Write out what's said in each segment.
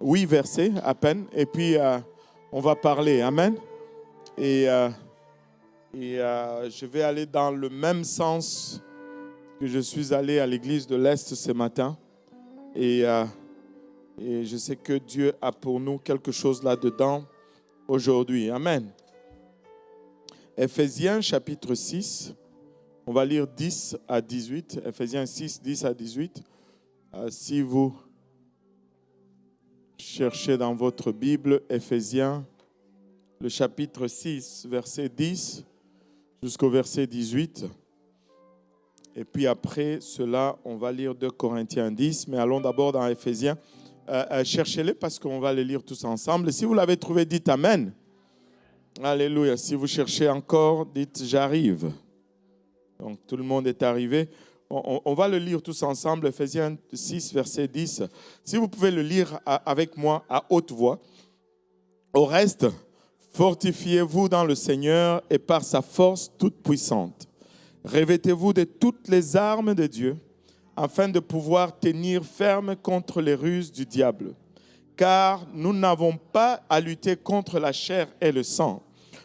8 versets à peine, et puis on va parler. Amen. Et je vais aller dans le même sens que je suis allé à l'église de l'Est ce matin. Et je sais que Dieu a pour nous quelque chose là-dedans aujourd'hui. Amen. Éphésiens chapitre 6, on va lire 10 à 18. Éphésiens 6, 10 à 18. Si vous cherchez dans votre Bible, Éphésiens, le chapitre 6, verset 10 jusqu'au verset 18. Et puis après cela, on va lire 2 Corinthiens 10. Mais allons d'abord dans Éphésiens. Cherchez-les parce qu'on va les lire tous ensemble. Et si vous l'avez trouvé, dites Amen. Alléluia. Si vous cherchez encore, dites j'arrive. Donc tout le monde est arrivé. On va le lire tous ensemble, Éphésiens 6, verset 10. Si vous pouvez le lire avec moi à haute voix. Au reste, fortifiez-vous dans le Seigneur et par sa force toute puissante. Revêtez-vous de toutes les armes de Dieu afin de pouvoir tenir ferme contre les ruses du diable. Car nous n'avons pas à lutter contre la chair et le sang,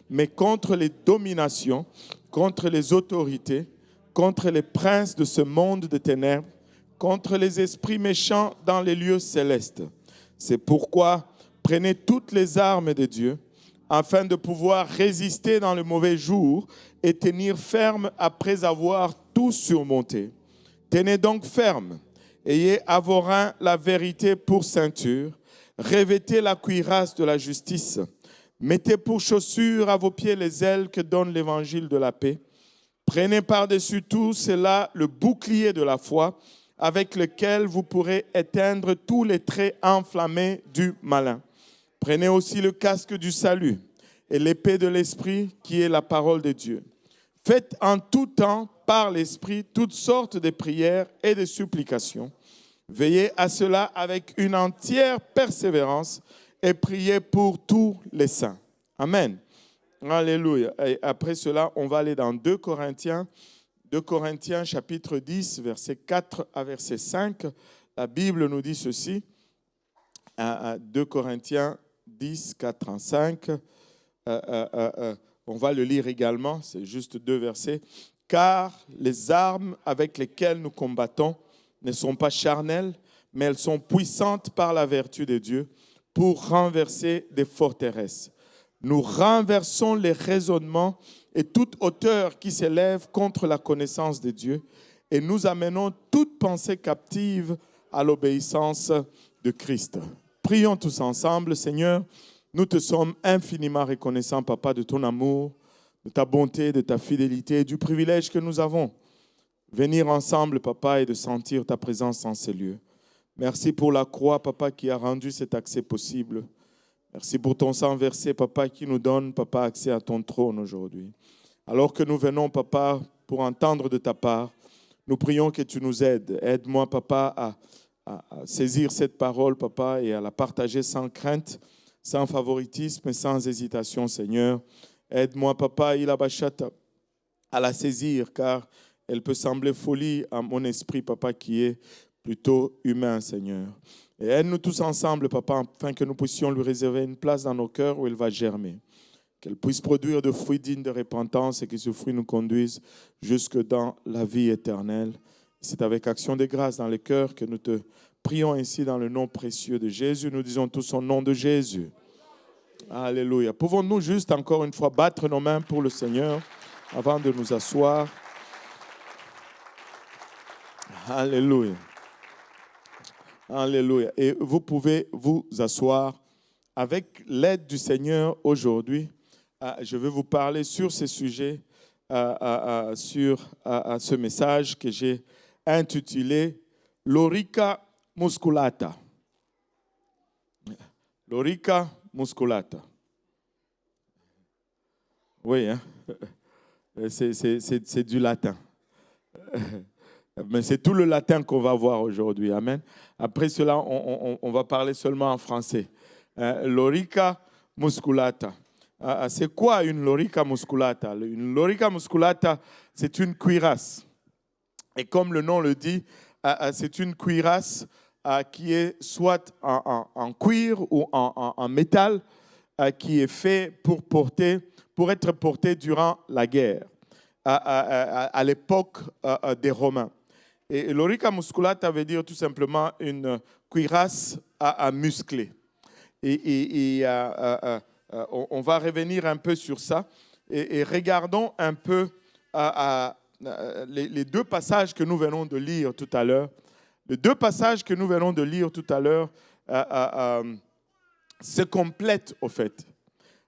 mais contre les dominations, contre les autorités, contre les princes de ce monde de ténèbres, contre les esprits méchants dans les lieux célestes. C'est pourquoi prenez toutes les armes de Dieu, afin de pouvoir résister dans le mauvais jour et tenir ferme après avoir tout surmonté. Tenez donc ferme, ayez à vos reins la vérité pour ceinture, revêtez la cuirasse de la justice, mettez pour chaussures à vos pieds les ailes que donne l'évangile de la paix. Prenez par-dessus tout cela le bouclier de la foi, avec lequel vous pourrez éteindre tous les traits enflammés du malin. Prenez aussi le casque du salut et l'épée de l'Esprit qui est la parole de Dieu. Faites en tout temps par l'Esprit toutes sortes de prières et de supplications. Veillez à cela avec une entière persévérance et priez pour tous les saints. Amen. Alléluia. Et après cela, on va aller dans 2 Corinthiens chapitre 10, verset 4 à verset 5. La Bible nous dit ceci. 2 Corinthiens 10, 4 à 5. On va le lire également, c'est juste 2 versets. Car les armes avec lesquelles nous combattons ne sont pas charnelles, mais elles sont puissantes par la vertu de Dieu pour renverser des forteresses. Nous renversons les raisonnements et toute hauteur qui s'élève contre la connaissance de Dieu et nous amenons toute pensée captive à l'obéissance de Christ. Prions tous ensemble. Seigneur, nous te sommes infiniment reconnaissants, Papa, de ton amour, de ta bonté, de ta fidélité, du privilège que nous avons. Venir ensemble, Papa, et de sentir ta présence en ces lieux. Merci pour la croix, Papa, qui a rendu cet accès possible. Merci pour ton sang versé, Papa, qui nous donne, Papa, accès à ton trône aujourd'hui. Alors que nous venons, Papa, pour entendre de ta part, nous prions que tu nous aides. Aide-moi, Papa, à saisir cette parole, Papa, et à la partager sans crainte, sans favoritisme et sans hésitation, Seigneur. Aide-moi, Papa, à la saisir, car elle peut sembler folie à mon esprit, Papa, qui est plutôt humain, Seigneur. Et aide-nous tous ensemble, Papa, afin que nous puissions lui réserver une place dans nos cœurs où elle va germer. Qu'elle puisse produire de fruits dignes de repentance et que ce fruit nous conduise jusque dans la vie éternelle. C'est avec action de grâce dans les cœurs que nous te prions ainsi dans le nom précieux de Jésus. Nous disons tous au nom de Jésus. Alléluia. Pouvons-nous juste encore une fois battre nos mains pour le Seigneur avant de nous asseoir? Alléluia. Alléluia. Et vous pouvez vous asseoir. Avec l'aide du Seigneur aujourd'hui, je vais vous parler sur ces sujets, sur ce message que j'ai intitulé « Lorica musculata ». Lorica musculata. Oui, hein? C'est du latin. Mais c'est tout le latin qu'on va voir aujourd'hui. Amen. Après cela, on va parler seulement en français. Lorica musculata. C'est quoi une lorica musculata? Une lorica musculata, c'est une cuirasse. Et comme le nom le dit, c'est une cuirasse qui est soit en cuir ou en métal, qui est fait pour être porté durant la guerre, à l'époque des Romains. Et l'orica musculata veut dire tout simplement une cuirasse à muscler. Et on va revenir un peu sur ça et regardons un peu les deux passages que nous venons de lire tout à l'heure. Les deux passages que nous venons de lire tout à l'heure se complètent au fait.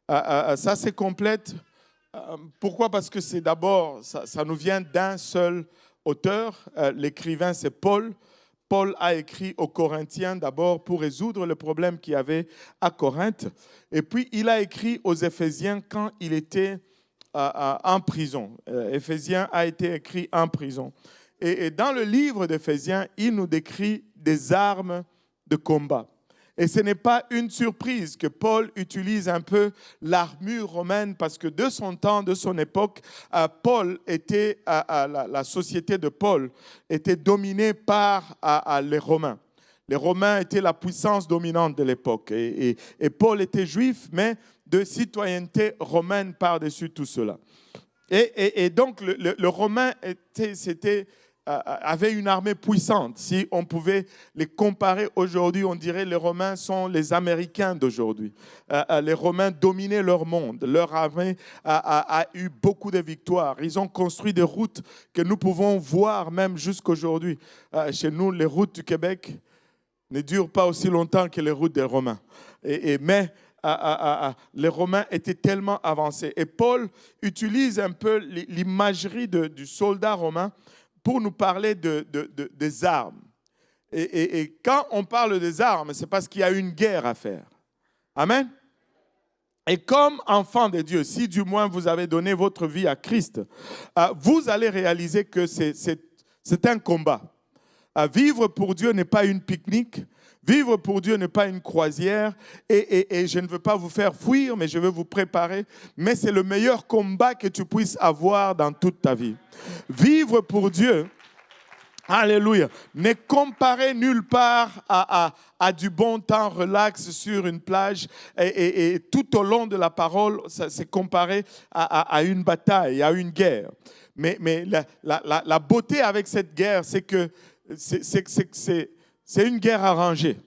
Ça se complète. Pourquoi? Parce que c'est d'abord, ça nous vient d'un seul auteur. L'écrivain, c'est Paul. Paul a écrit aux Corinthiens d'abord pour résoudre le problème qu'il y avait à Corinthe. Et puis, il a écrit aux Éphésiens quand il était en prison. Éphésiens a été écrit en prison. Et dans le livre d'Éphésiens, il nous décrit des armes de combat. Et ce n'est pas une surprise que Paul utilise un peu l'armure romaine parce que de son temps, de son époque, la société de Paul était dominée par les Romains. Les Romains étaient la puissance dominante de l'époque. Et Paul était juif, mais de citoyenneté romaine par-dessus tout cela. Et donc, le Romain avait une armée puissante. Si on pouvait les comparer aujourd'hui, on dirait que les Romains sont les Américains d'aujourd'hui. Les Romains dominaient leur monde. Leur armée a eu beaucoup de victoires. Ils ont construit des routes que nous pouvons voir même jusqu'aujourd'hui. Chez nous, les routes du Québec ne durent pas aussi longtemps que les routes des Romains. Mais les Romains étaient tellement avancés. Et Paul utilise un peu l'imagerie du soldat romain pour nous parler des armes. Et quand on parle des armes, c'est parce qu'il y a une guerre à faire. Amen. Et comme enfant de Dieu, si du moins vous avez donné votre vie à Christ, vous allez réaliser que c'est un combat. Vivre pour Dieu n'est pas une pique-nique. Vivre pour Dieu n'est pas une croisière. Et je ne veux pas vous faire fuir, mais je veux vous préparer. Mais c'est le meilleur combat que tu puisses avoir dans toute ta vie. Vivre pour Dieu, alléluia, n'est comparé nulle part à du bon temps relax sur une plage. Et tout au long de la parole, c'est comparé à une bataille, à une guerre. Mais la beauté avec cette guerre, c'est que c'est une guerre arrangée.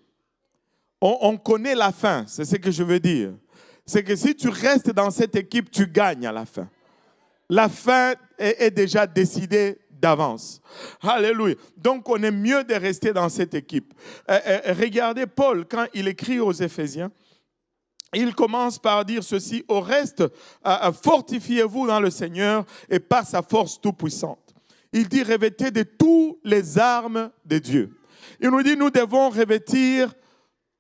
On connaît la fin, c'est ce que je veux dire. C'est que si tu restes dans cette équipe, tu gagnes à la fin. La fin est déjà décidée d'avance. Alléluia. Donc, on est mieux de rester dans cette équipe. Regardez Paul, quand il écrit aux Éphésiens, il commence par dire ceci: au reste, fortifiez-vous dans le Seigneur et par sa force toute-puissante. Il dit, revêtez de toutes les armes de Dieu. Il nous dit, nous devons revêtir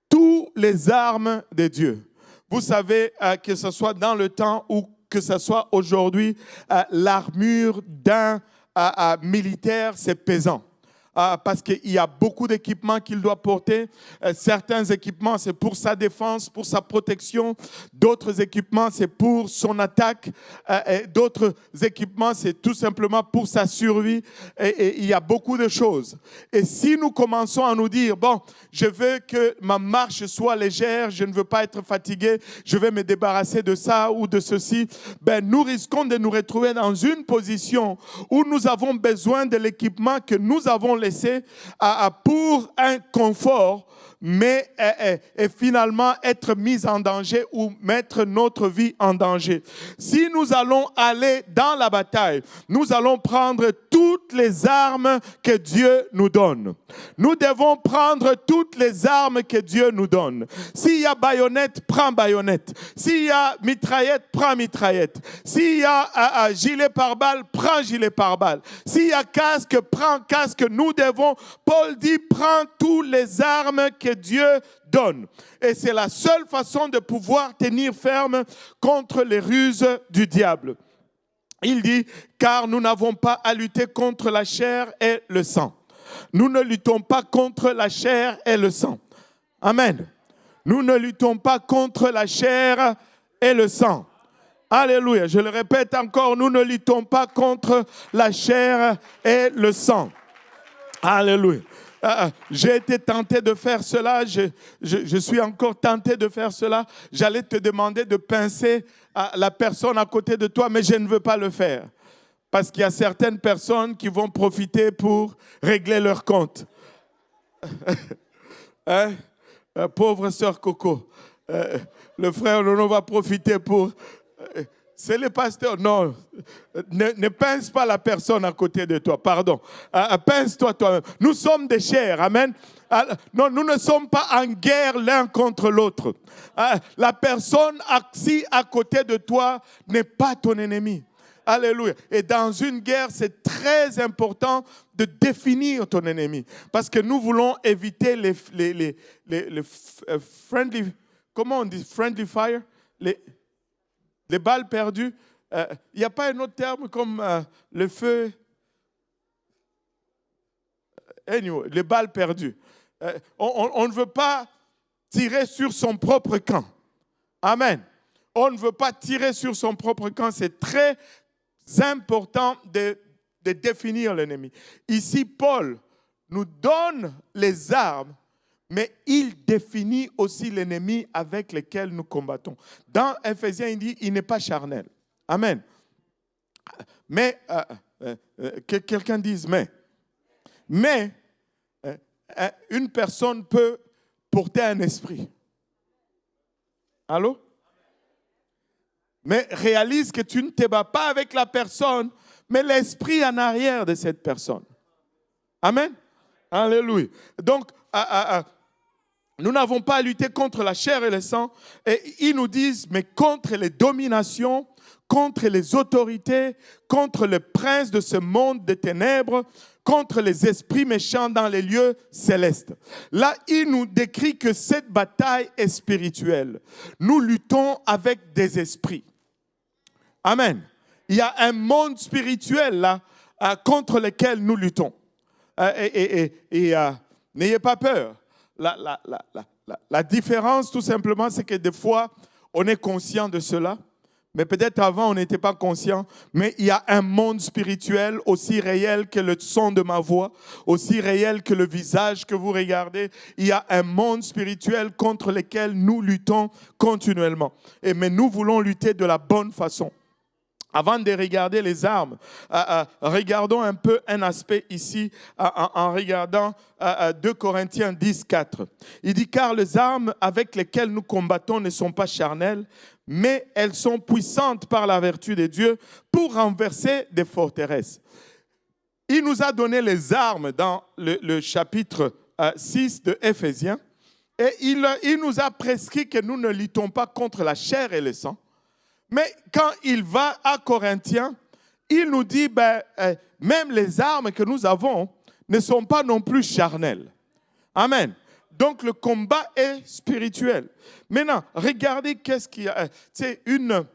toutes les armes de Dieu. Vous savez, que ce soit dans le temps ou que ce soit aujourd'hui, l'armure d'un militaire, c'est pesant. Parce qu'il y a beaucoup d'équipements qu'il doit porter. Certains équipements, c'est pour sa défense, pour sa protection. D'autres équipements, c'est pour son attaque. D'autres équipements, c'est tout simplement pour sa survie. Et il y a beaucoup de choses. Et si nous commençons à nous dire, bon, je veux que ma marche soit légère, je ne veux pas être fatigué, je vais me débarrasser de ça ou de ceci, ben, nous risquons de nous retrouver dans une position où nous avons besoin de l'équipement que nous avons laissé pour un confort, mais finalement être mis en danger ou mettre notre vie en danger. Si nous allons aller dans la bataille, nous allons prendre toutes les armes que Dieu nous donne. Nous devons prendre toutes les armes que Dieu nous donne. S'il y a baïonnette, prends baïonnette. S'il y a mitraillette, prends mitraillette. S'il y a gilet pare-balles, prends gilet pare-balles. S'il y a casque, prends casque. Nous devons, Paul dit, prends toutes les armes que Dieu donne. Et c'est la seule façon de pouvoir tenir ferme contre les ruses du diable. Il dit, car nous n'avons pas à lutter contre la chair et le sang. Nous ne luttons pas contre la chair et le sang. Amen. Nous ne luttons pas contre la chair et le sang. Alléluia. Je le répète encore, nous ne luttons pas contre la chair et le sang. Alléluia. J'ai été tenté de faire cela, je suis encore tenté de faire cela. J'allais te demander de pincer la personne à côté de toi, mais je ne veux pas le faire. Parce qu'il y a certaines personnes qui vont profiter pour régler leur compte. Hein? Pauvre sœur Coco. Le frère Nono va profiter pour... c'est le pasteur. Non, ne pince pas la personne à côté de toi. Pardon. Pince-toi toi-même. Nous sommes des chairs. Amen. Non, nous ne sommes pas en guerre l'un contre l'autre. La personne assise à côté de toi n'est pas ton ennemi. Alléluia. Et dans une guerre, c'est très important de définir ton ennemi. Parce que nous voulons éviter les friendly... Comment on dit? Friendly fire? Les balles perdues. Il n'y a pas un autre terme comme le feu. Anyway, les balles perdues. On ne veut pas tirer sur son propre camp. Amen. On ne veut pas tirer sur son propre camp. C'est très important de définir l'ennemi. Ici, Paul nous donne les armes, mais il définit aussi l'ennemi avec lequel nous combattons. Dans Éphésiens, il dit, il n'est pas charnel. Amen. Mais, que quelqu'un dise, mais une personne peut porter un esprit. Allô? Mais réalise que tu ne te bats pas avec la personne, mais l'esprit en arrière de cette personne. Amen. Alléluia. Donc, nous n'avons pas à lutter contre la chair et le sang. Et ils nous disent, mais contre les dominations, contre les autorités, contre le prince de ce monde des ténèbres, contre les esprits méchants dans les lieux célestes. Là, il nous décrit que cette bataille est spirituelle. Nous luttons avec des esprits. Amen. Il y a un monde spirituel là contre lequel nous luttons. N'ayez pas peur. La différence, tout simplement, c'est que des fois, on est conscient de cela. Mais peut-être avant, on n'était pas conscient. Mais il y a un monde spirituel aussi réel que le son de ma voix, aussi réel que le visage que vous regardez. Il y a un monde spirituel contre lequel nous luttons continuellement. Mais nous voulons lutter de la bonne façon. Avant de regarder les armes, regardons un peu un aspect ici en regardant 2 Corinthiens 10, 4. Il dit, car les armes avec lesquelles nous combattons ne sont pas charnelles, mais elles sont puissantes par la vertu de Dieu pour renverser des forteresses. Il nous a donné les armes dans le chapitre 6 de Éphésiens et il nous a prescrit que nous ne luttons pas contre la chair et le sang. Mais quand il va à Corinthiens, il nous dit, même les armes que nous avons ne sont pas non plus charnelles. Amen. Donc le combat est spirituel. Maintenant, regardez qu'est-ce qu'il y a. C'est une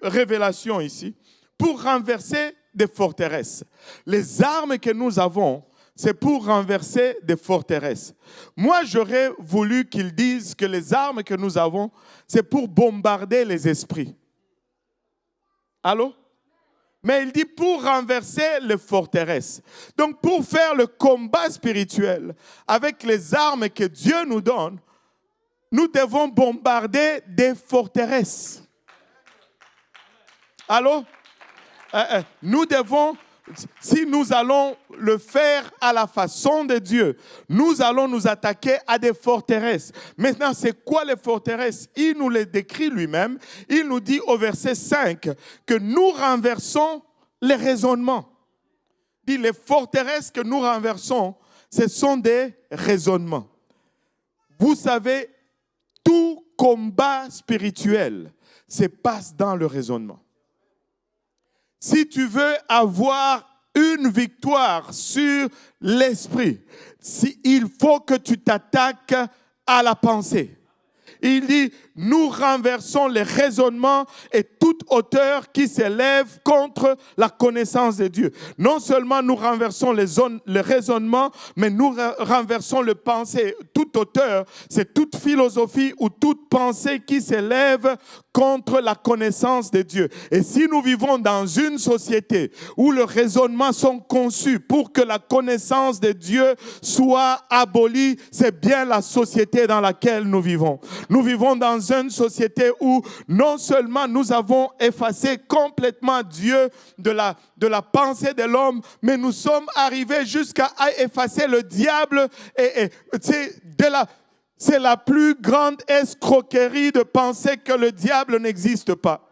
révélation ici pour renverser des forteresses. Les armes que nous avons, c'est pour renverser des forteresses. Moi, j'aurais voulu qu'ils disent que les armes que nous avons, c'est pour bombarder les esprits. Allô? Mais il dit pour renverser les forteresses. Donc, pour faire le combat spirituel avec les armes que Dieu nous donne, nous devons bombarder des forteresses. Allô? Nous devons... Si nous allons le faire à la façon de Dieu, nous allons nous attaquer à des forteresses. Maintenant, c'est quoi les forteresses? Il nous les décrit lui-même. Il nous dit au verset 5 que nous renversons les raisonnements. Il dit les forteresses que nous renversons, ce sont des raisonnements. Vous savez, tout combat spirituel se passe dans le raisonnement. Si tu veux avoir une victoire sur l'esprit, il faut que tu t'attaques à la pensée. il dit, nous renversons les raisonnements et toute hauteur qui s'élève contre la connaissance de Dieu. Non seulement nous renversons les raisonnements, mais nous renversons le pensée. Toute hauteur, c'est toute philosophie ou toute pensée qui s'élève contre la connaissance de Dieu. Et si nous vivons dans une société où les raisonnements sont conçus pour que la connaissance de Dieu soit abolie, c'est bien la société dans laquelle nous vivons. Nous vivons dans une société où non seulement nous avons effacé complètement Dieu de la pensée de l'homme, mais nous sommes arrivés jusqu'à effacer le diable c'est la plus grande escroquerie de penser que le diable n'existe pas.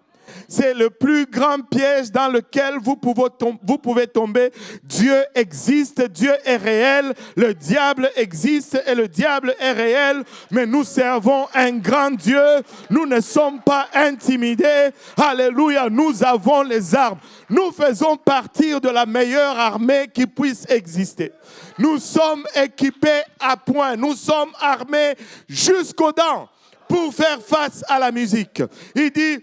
C'est le plus grand piège dans lequel vous pouvez tomber. Dieu existe, Dieu est réel, le diable existe et le diable est réel, mais nous servons un grand Dieu, nous ne sommes pas intimidés. Alléluia, nous avons les armes. Nous faisons partie de la meilleure armée qui puisse exister. Nous sommes équipés à point, nous sommes armés jusqu'aux dents pour faire face à la musique. Il dit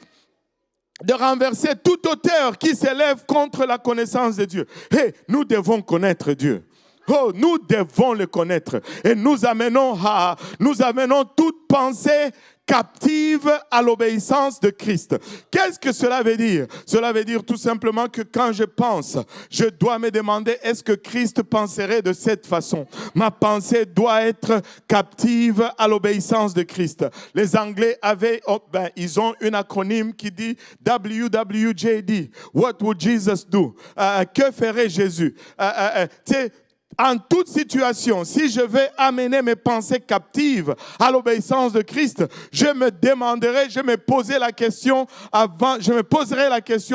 de renverser toute hauteur qui s'élève contre la connaissance de Dieu. Et nous devons connaître Dieu. Oh, nous devons le connaître. Et nous amenons toute pensée captive à l'obéissance de Christ. Qu'est-ce que cela veut dire? Cela veut dire tout simplement que quand je pense, je dois me demander, est-ce que Christ penserait de cette façon? Ma pensée doit être captive à l'obéissance de Christ. Les Anglais ils ont une acronyme qui dit WWJD. What would Jesus do? Que ferait Jésus? En toute situation, si je vais amener mes pensées captives à l'obéissance de Christ, je me poserai la question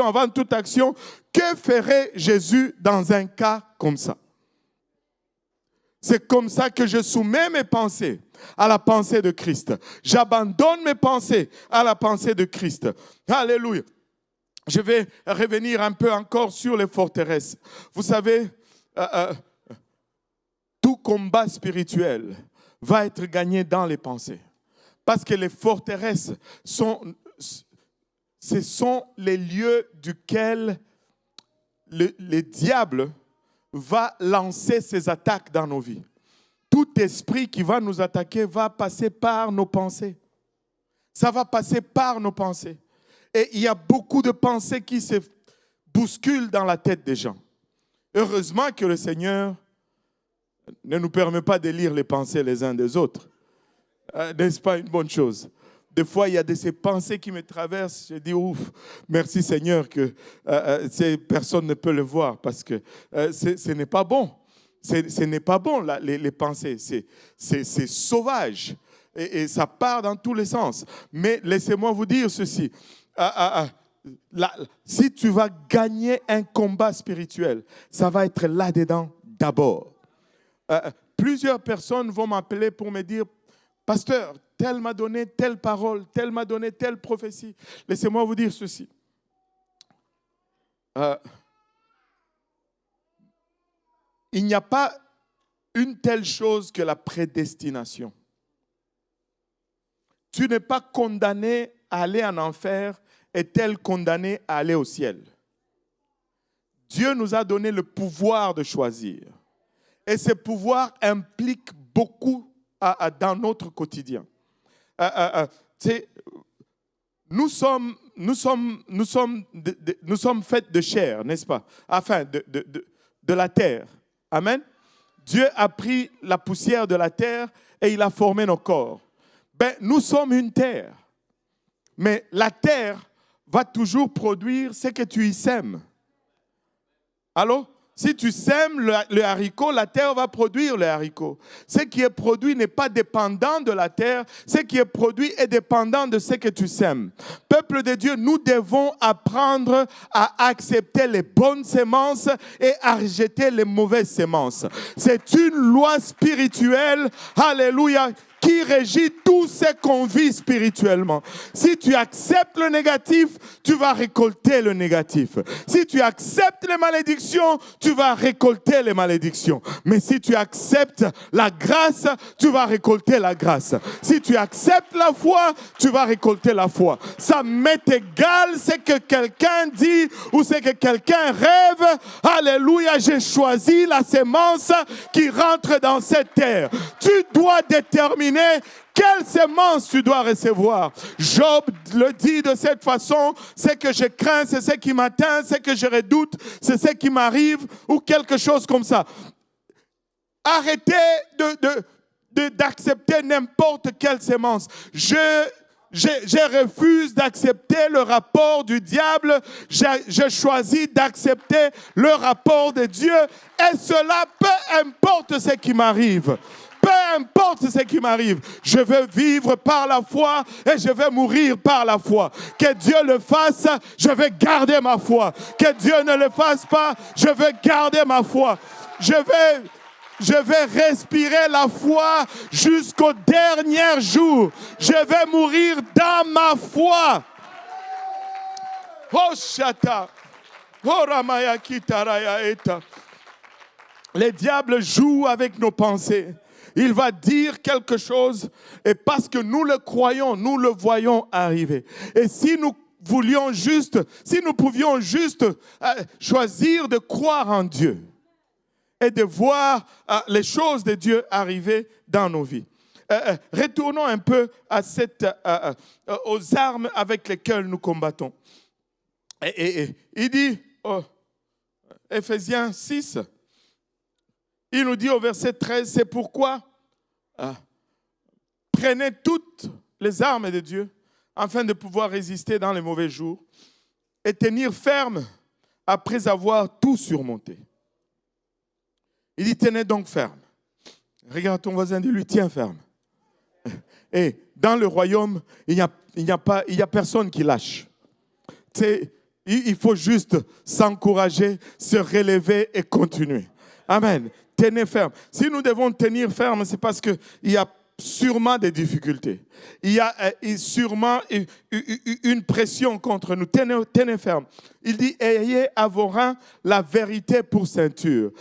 avant toute action, que ferait Jésus dans un cas comme ça? C'est comme ça que je soumets mes pensées à la pensée de Christ. J'abandonne mes pensées à la pensée de Christ. Alléluia. Je vais revenir un peu encore sur les forteresses. Vous savez, tout combat spirituel va être gagné dans les pensées. Parce que les forteresses ce sont les lieux duquel le diable va lancer ses attaques dans nos vies. Tout esprit qui va nous attaquer va passer par nos pensées. Ça va passer par nos pensées. Et il y a beaucoup de pensées qui se bousculent dans la tête des gens. Heureusement que le Seigneur ne nous permet pas de lire les pensées les uns des autres. N'est-ce pas une bonne chose? Des fois, il y a ces pensées qui me traversent. Je dis, ouf, merci Seigneur que personne ne peut le voir parce que ce n'est pas bon. Ce n'est pas bon, les pensées. C'est sauvage et ça part dans tous les sens. Mais laissez-moi vous dire ceci. Si tu vas gagner un combat spirituel, ça va être là-dedans d'abord. Plusieurs personnes vont m'appeler pour me dire, pasteur, tel m'a donné telle parole, tel m'a donné telle prophétie. Laissez-moi vous dire ceci. Il n'y a pas une telle chose que la prédestination. Tu n'es pas condamné à aller en enfer et tel condamné à aller au ciel. Dieu nous a donné le pouvoir de choisir. Et ce pouvoir implique beaucoup dans notre quotidien. Nous sommes faits de chair, n'est-ce pas? Enfin, de la terre. Amen. Dieu a pris la poussière de la terre et il a formé nos corps. Nous sommes une terre. Mais la terre va toujours produire ce que tu y sèmes. Allô? Si tu sèmes le haricot, la terre va produire le haricot. Ce qui est produit n'est pas dépendant de la terre. Ce qui est produit est dépendant de ce que tu sèmes. Peuple de Dieu, nous devons apprendre à accepter les bonnes semences et à rejeter les mauvaises semences. C'est une loi spirituelle, alléluia, qui régit tout ce qu'on vit spirituellement. Si tu acceptes le négatif, tu vas récolter le négatif. Si tu acceptes les malédictions, tu vas récolter les malédictions. Mais si tu acceptes la grâce, tu vas récolter la grâce. Si tu acceptes la foi, tu vas récolter la foi. Ça m'est égal ce que quelqu'un dit ou ce que quelqu'un rêve. Alléluia, j'ai choisi la sémence qui rentre dans cette terre. Tu dois déterminer quelle sémence tu dois recevoir. Job le dit de cette façon, ce que je crains, c'est ce qui m'atteint, ce que je redoute, c'est ce qui m'arrive, ou quelque chose comme ça. Arrêtez d'accepter n'importe quelle sémence. Je refuse d'accepter le rapport du diable. Je choisis d'accepter le rapport de Dieu. Et cela, peu importe ce qui m'arrive. Peu importe ce qui m'arrive, je veux vivre par la foi et je vais mourir par la foi. Que Dieu le fasse, je vais garder ma foi. Que Dieu ne le fasse pas, je vais garder ma foi. Je vais respirer la foi jusqu'au dernier jour. Je vais mourir dans ma foi. Oh Shata. Oh Ramaya Kitaraya Eta. Le diable joue avec nos pensées. Il va dire quelque chose et parce que nous le croyons, nous le voyons arriver. Et si nous pouvions juste choisir de croire en Dieu et de voir les choses de Dieu arriver dans nos vies. Retournons un peu aux armes avec lesquelles nous combattons. Et il dit, Éphésiens 6, il nous dit au verset 13, c'est pourquoi prenez toutes les armes de Dieu afin de pouvoir résister dans les mauvais jours et tenir ferme après avoir tout surmonté. Il dit, tenez donc ferme. Regarde ton voisin, dis-lui, tiens ferme. Et dans le royaume, il n'y a personne qui lâche. Il faut juste s'encourager, se relever et continuer. Amen. Tenez ferme. Si nous devons tenir ferme, c'est parce qu'il y a sûrement des difficultés. Il y a sûrement une pression contre nous. Tenez ferme. Il dit, ayez à vos reins la vérité pour ceinture.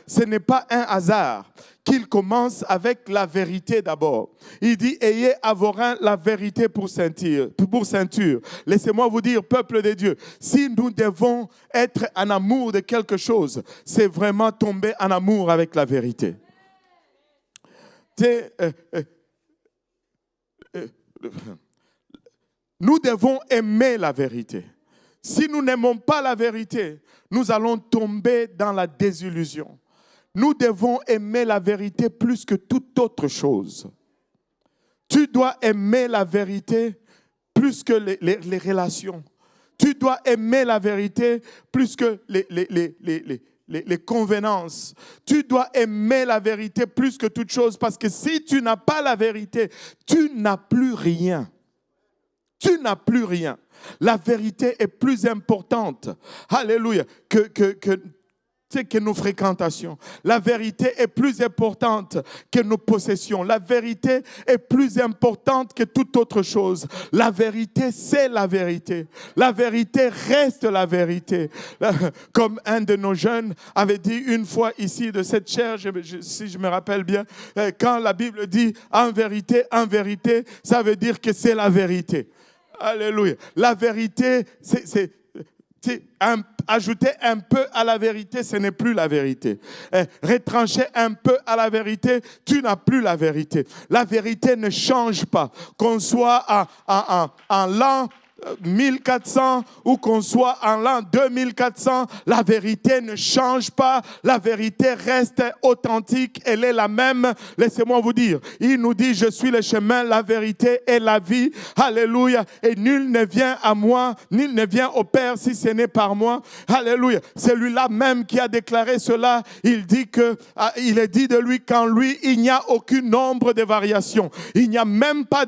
Ce n'est pas un hasard qu'il commence avec la vérité d'abord. Il dit, ayez à vos reins la vérité pour ceinture. Laissez-moi vous dire, peuple de Dieu, si nous devons être en amour de quelque chose, c'est vraiment tomber en amour avec la vérité. Nous devons aimer la vérité. Si nous n'aimons pas la vérité, nous allons tomber dans la désillusion. Nous devons aimer la vérité plus que toute autre chose. Tu dois aimer la vérité plus que les relations. Tu dois aimer la vérité plus que les convenances. Tu dois aimer la vérité plus que toute chose parce que si tu n'as pas la vérité, tu n'as plus rien. Tu n'as plus rien. La vérité est plus importante, alléluia, que nos fréquentations. La vérité est plus importante que nos possessions. La vérité est plus importante que toute autre chose. La vérité, c'est la vérité. La vérité reste la vérité. Comme un de nos jeunes avait dit une fois ici de cette chaire, si je me rappelle bien, quand la Bible dit en vérité, ça veut dire que c'est la vérité. Alléluia. La vérité, ajouter un peu à la vérité, ce n'est plus la vérité. Retrancher un peu à la vérité, tu n'as plus la vérité. La vérité ne change pas. Qu'on soit en l'an 1400 ou qu'on soit en l'an 2400, la vérité ne change pas. La vérité reste authentique. Elle est la même. Laissez-moi vous dire. Il nous dit, je suis le chemin, la vérité et la vie. Alléluia. Et nul ne vient à moi, nul ne vient au Père si ce n'est par moi. Alléluia. C'est lui-là même qui a déclaré cela. Il est dit de lui qu'en lui, il n'y a aucune nombre de variations. Il n'y a même pas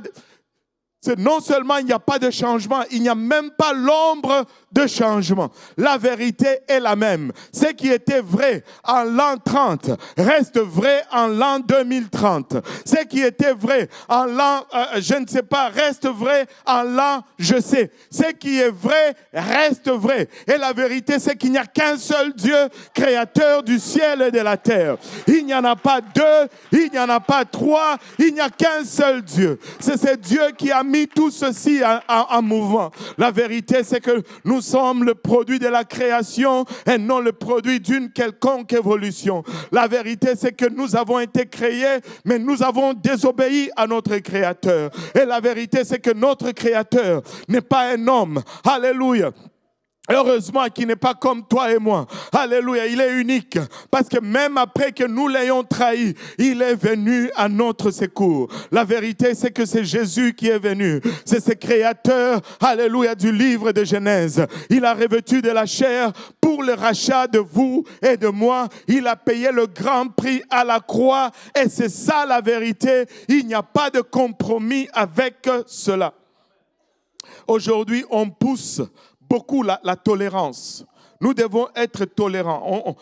Non seulement il n'y a pas de changement, il n'y a même pas l'ombre de changement. La vérité est la même. Ce qui était vrai en l'an 30 reste vrai en l'an 2030. Ce qui était vrai en l'an, je ne sais pas, reste vrai en l'an, je sais. Ce qui est vrai reste vrai. Et la vérité, c'est qu'il n'y a qu'un seul Dieu, créateur du ciel et de la terre. Il n'y en a pas deux, il n'y en a pas trois, il n'y a qu'un seul Dieu. C'est ce Dieu qui a mis tout ceci en mouvement. La vérité, c'est que nous sommes le produit de la création et non le produit d'une quelconque évolution. La vérité, c'est que nous avons été créés, mais nous avons désobéi à notre Créateur. Et la vérité, c'est que notre Créateur n'est pas un homme. Alléluia. Heureusement qu'il n'est pas comme toi et moi. Alléluia, il est unique. Parce que même après que nous l'ayons trahi, il est venu à notre secours. La vérité, c'est que c'est Jésus qui est venu. C'est ce créateur, alléluia, du livre de Genèse. Il a revêtu de la chair pour le rachat de vous et de moi. Il a payé le grand prix à la croix. Et c'est ça la vérité. Il n'y a pas de compromis avec cela. Aujourd'hui, on pousse beaucoup la tolérance. Nous devons être tolérants.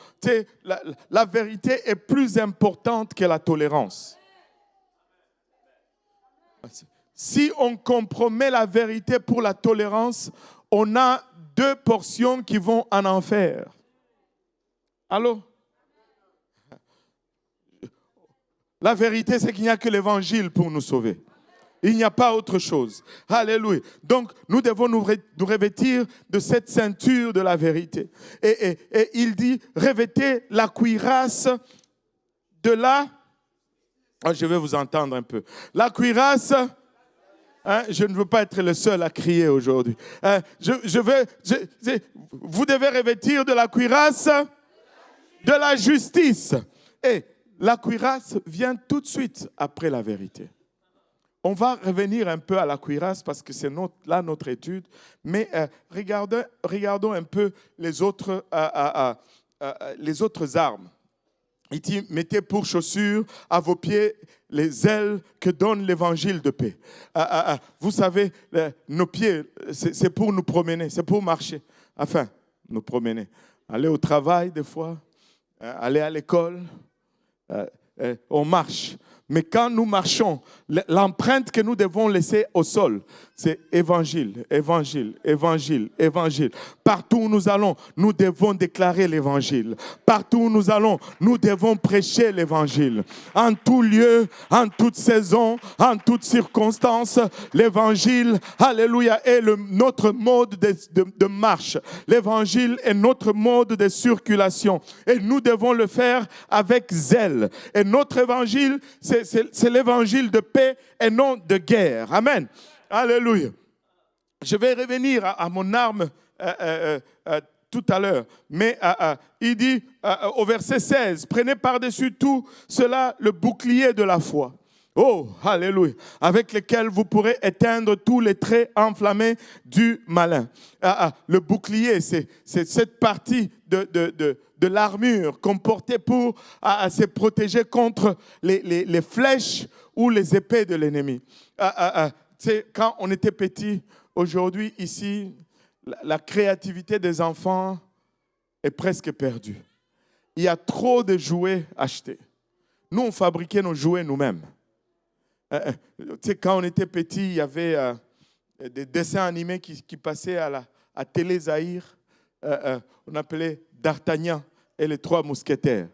La vérité est plus importante que la tolérance. Si on compromet la vérité pour la tolérance, on a deux portions qui vont en enfer. Allô? La vérité, c'est qu'il n'y a que l'évangile pour nous sauver. Il n'y a pas autre chose. Alléluia. Donc, nous devons nous revêtir de cette ceinture de la vérité. Et il dit, revêtez la cuirasse de la... Oh, je vais vous entendre un peu. La cuirasse... je ne veux pas être le seul à crier aujourd'hui. Vous devez revêtir de la cuirasse de la justice. Et la cuirasse vient tout de suite après la vérité. On va revenir un peu à la cuirasse parce que c'est là notre étude. Mais regardons un peu les autres armes. Il dit, mettez pour chaussures à vos pieds les ailes que donne l'évangile de paix. Vous savez, nos pieds, c'est pour nous promener, c'est pour marcher. Enfin, nous promener. Aller au travail des fois, aller à l'école, on marche. Mais quand nous marchons, l'empreinte que nous devons laisser au sol, c'est évangile, évangile, évangile, évangile. Partout où nous allons, nous devons déclarer l'évangile. Partout où nous allons, nous devons prêcher l'évangile. En tout lieu, en toute saison, en toutes circonstances, l'évangile, alléluia, est notre mode de marche. L'évangile est notre mode de circulation. Et nous devons le faire avec zèle. Et notre évangile, c'est l'évangile de paix et non de guerre. Amen. Alléluia. Je vais revenir à mon arme tout à l'heure. Mais il dit au verset 16, prenez par-dessus tout cela le bouclier de la foi. Oh, alléluia. Avec lequel vous pourrez éteindre tous les traits enflammés du malin. Le bouclier, c'est cette partie de l'armure qu'on portait pour se protéger contre les flèches ou les épées de l'ennemi. Quand on était petit, aujourd'hui, ici, la créativité des enfants est presque perdue. Il y a trop de jouets achetés. Nous, on fabriquait nos jouets nous-mêmes. Quand on était petit, il y avait des dessins animés qui passaient à Télé Zahir. On appelait D'Artagnan et les trois mousquetaires.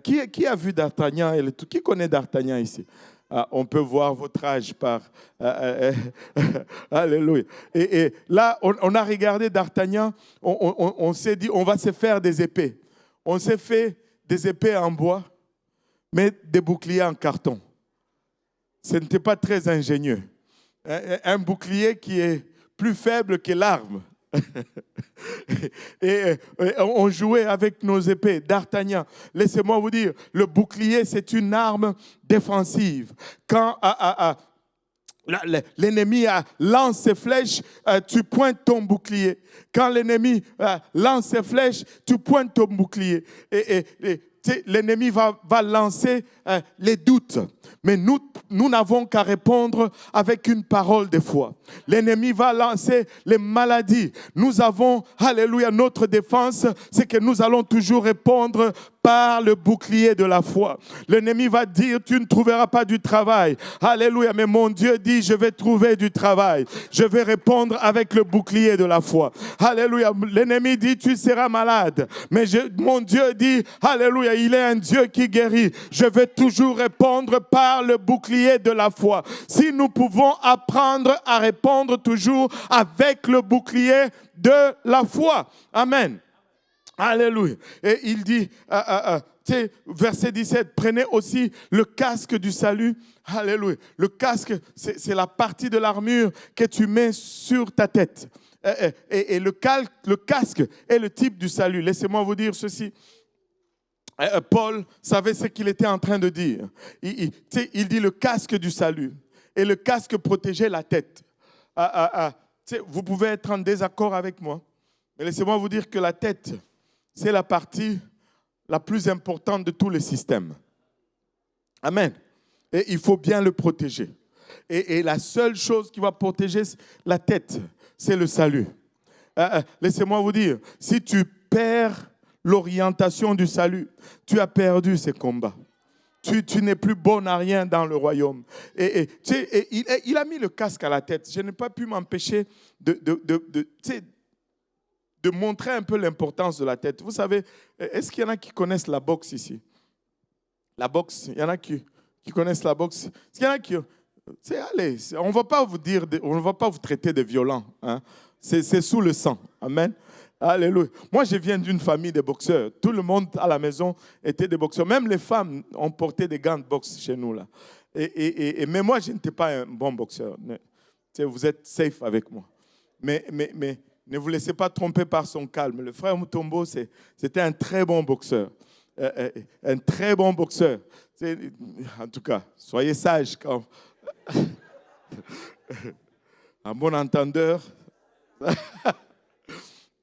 Qui a vu D'Artagnan et qui connaît D'Artagnan ici? On peut voir votre âge par... Alléluia. Et là, on a regardé D'Artagnan, on s'est dit, on va se faire des épées. On s'est fait des épées en bois, mais des boucliers en carton. Ce n'était pas très ingénieux. Un bouclier qui est plus faible que l'arme. et on jouait avec nos épées. D'Artagnan, laissez-moi vous dire, le bouclier, c'est une arme défensive. Quand l'ennemi lance ses flèches, tu pointes ton bouclier. Quand l'ennemi lance ses flèches, tu pointes ton bouclier. Et l'ennemi va lancer les doutes. Mais nous n'avons qu'à répondre avec une parole de foi. L'ennemi va lancer les maladies. Nous avons, alléluia, notre défense, c'est que nous allons toujours répondre par le bouclier de la foi. L'ennemi va dire, tu ne trouveras pas du travail. Alléluia, mais mon Dieu dit, je vais trouver du travail. Je vais répondre avec le bouclier de la foi. Alléluia, l'ennemi dit, tu seras malade. Mais mon Dieu dit, alléluia, il est un Dieu qui guérit. Je vais toujours répondre par le bouclier de la foi. Si nous pouvons apprendre à répondre toujours avec le bouclier de la foi. Amen. Alléluia. Et il dit, verset 17, prenez aussi le casque du salut. Alléluia. Le casque, c'est la partie de l'armure que tu mets sur ta tête. Et le casque est le type du salut. Laissez-moi vous dire ceci. Paul savait ce qu'il était en train de dire. Il dit le casque du salut. Et le casque protégeait la tête. Vous pouvez être en désaccord avec moi. Mais laissez-moi vous dire que la tête, c'est la partie la plus importante de tous les systèmes. Amen. Et il faut bien le protéger. Et la seule chose qui va protéger la tête, c'est le salut. Laissez-moi vous dire, si tu perds l'orientation du salut, tu as perdu ces combats. Tu n'es plus bon à rien dans le royaume. Il a mis le casque à la tête. Je n'ai pas pu m'empêcher de montrer un peu l'importance de la tête. Vous savez, est-ce qu'il y en a qui connaissent la boxe ici? La boxe, il y en a qui connaissent la boxe. Est-ce qu'il y en a qui... allez, on ne va pas vous dire, on ne va pas vous traiter de violent. Hein? C'est sous le sang. Amen. Alléluia. Moi, je viens d'une famille de boxeurs. Tout le monde à la maison était des boxeurs. Même les femmes ont porté des gants de boxe chez nous. Là. Mais moi, je n'étais pas un bon boxeur. Vous êtes safe avec moi. Mais ne vous laissez pas tromper par son calme. Le frère Mutombo, c'était un très bon boxeur. Un très bon boxeur. En tout cas, soyez sages. Un bon entendeur.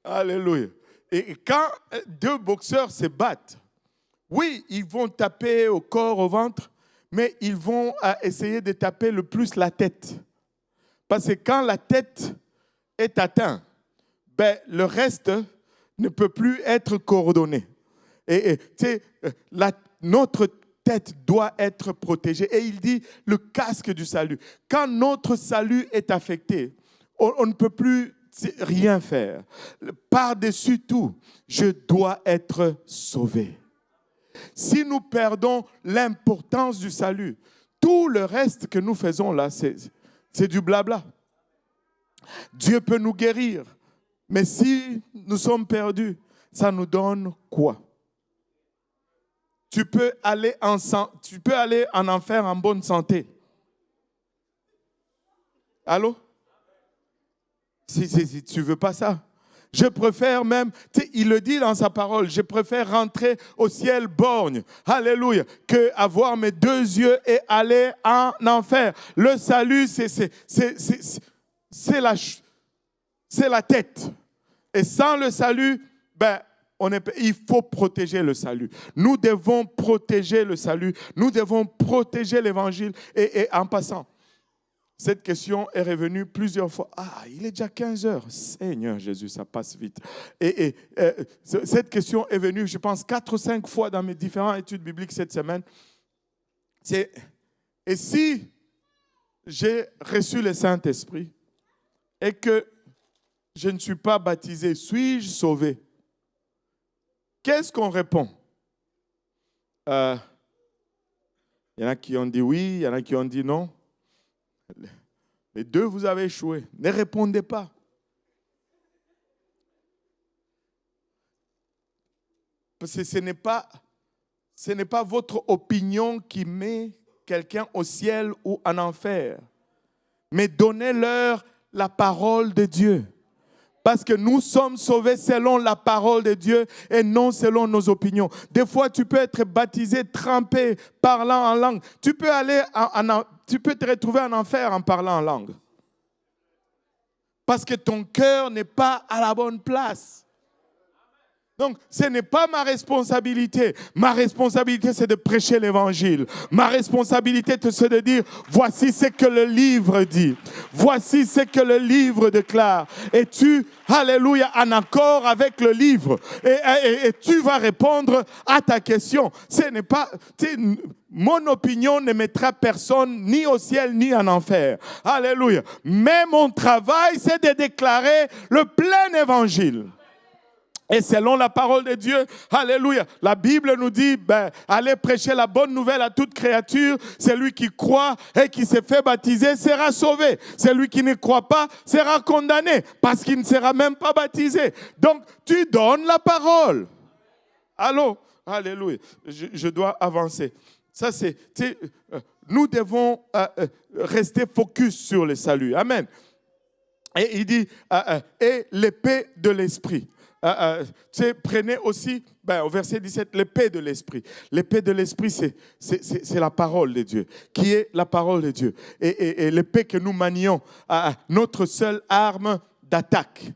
Alléluia. Et quand deux boxeurs se battent, oui, ils vont taper au corps, au ventre, mais ils vont essayer de taper le plus la tête. Parce que quand la tête est atteinte, le reste ne peut plus être coordonné. Notre tête doit être protégée. Et il dit le casque du salut. Quand notre salut est affecté, on ne peut plus rien faire. Par-dessus tout, je dois être sauvé. Si nous perdons l'importance du salut, tout le reste que nous faisons là, c'est du blabla. Dieu peut nous guérir, mais si nous sommes perdus, ça nous donne quoi? Tu peux aller en enfer en bonne santé. Allô? Si tu ne veux pas ça. Je préfère même, il le dit dans sa parole, je préfère rentrer au ciel borgne, alléluia, que avoir mes deux yeux et aller en enfer. Le salut, c'est la tête. Et sans le salut, il faut protéger le salut. Nous devons protéger le salut. Nous devons protéger l'évangile. Et en passant, cette question est revenue plusieurs fois. Il est déjà 15 heures. Seigneur Jésus, ça passe vite. Cette question est venue, je pense, 4 ou 5 fois dans mes différentes études bibliques cette semaine. Et si j'ai reçu le Saint-Esprit et que je ne suis pas baptisé, suis-je sauvé? Qu'est-ce qu'on répond? Il y en a qui ont dit oui, il y en a qui ont dit non. Les deux, vous avez échoué. Ne répondez pas. Parce que ce n'est pas votre opinion qui met quelqu'un au ciel ou en enfer. Mais donnez-leur la parole de Dieu. Parce que nous sommes sauvés selon la parole de Dieu et non selon nos opinions. Des fois, tu peux être baptisé, trempé, parlant en langue. Tu peux te retrouver en enfer en parlant en langue. Parce que ton cœur n'est pas à la bonne place. Donc, ce n'est pas ma responsabilité. Ma responsabilité, c'est de prêcher l'évangile. Ma responsabilité, c'est de dire, voici ce que le livre dit. Voici ce que le livre déclare. Et tu, alléluia, en accord avec le livre. Et tu vas répondre à ta question. Ce n'est pas... Mon opinion ne mettra personne ni au ciel ni en enfer. Alléluia. Mais mon travail, c'est de déclarer le plein évangile. Et selon la parole de Dieu, alléluia, la Bible nous dit, allez prêcher la bonne nouvelle à toute créature. Celui qui croit et qui s'est fait baptiser sera sauvé. Celui qui ne croit pas sera condamné parce qu'il ne sera même pas baptisé. Donc, tu donnes la parole. Allô? Alléluia. Je dois avancer. Ça, nous devons rester focus sur le salut. Amen. Et il dit, et l'épée de l'esprit. Prenez aussi, au verset 17, l'épée de l'esprit. L'épée de l'esprit, c'est la parole de Dieu, qui est la parole de Dieu. Et l'épée que nous manions, notre seule arme d'attaque,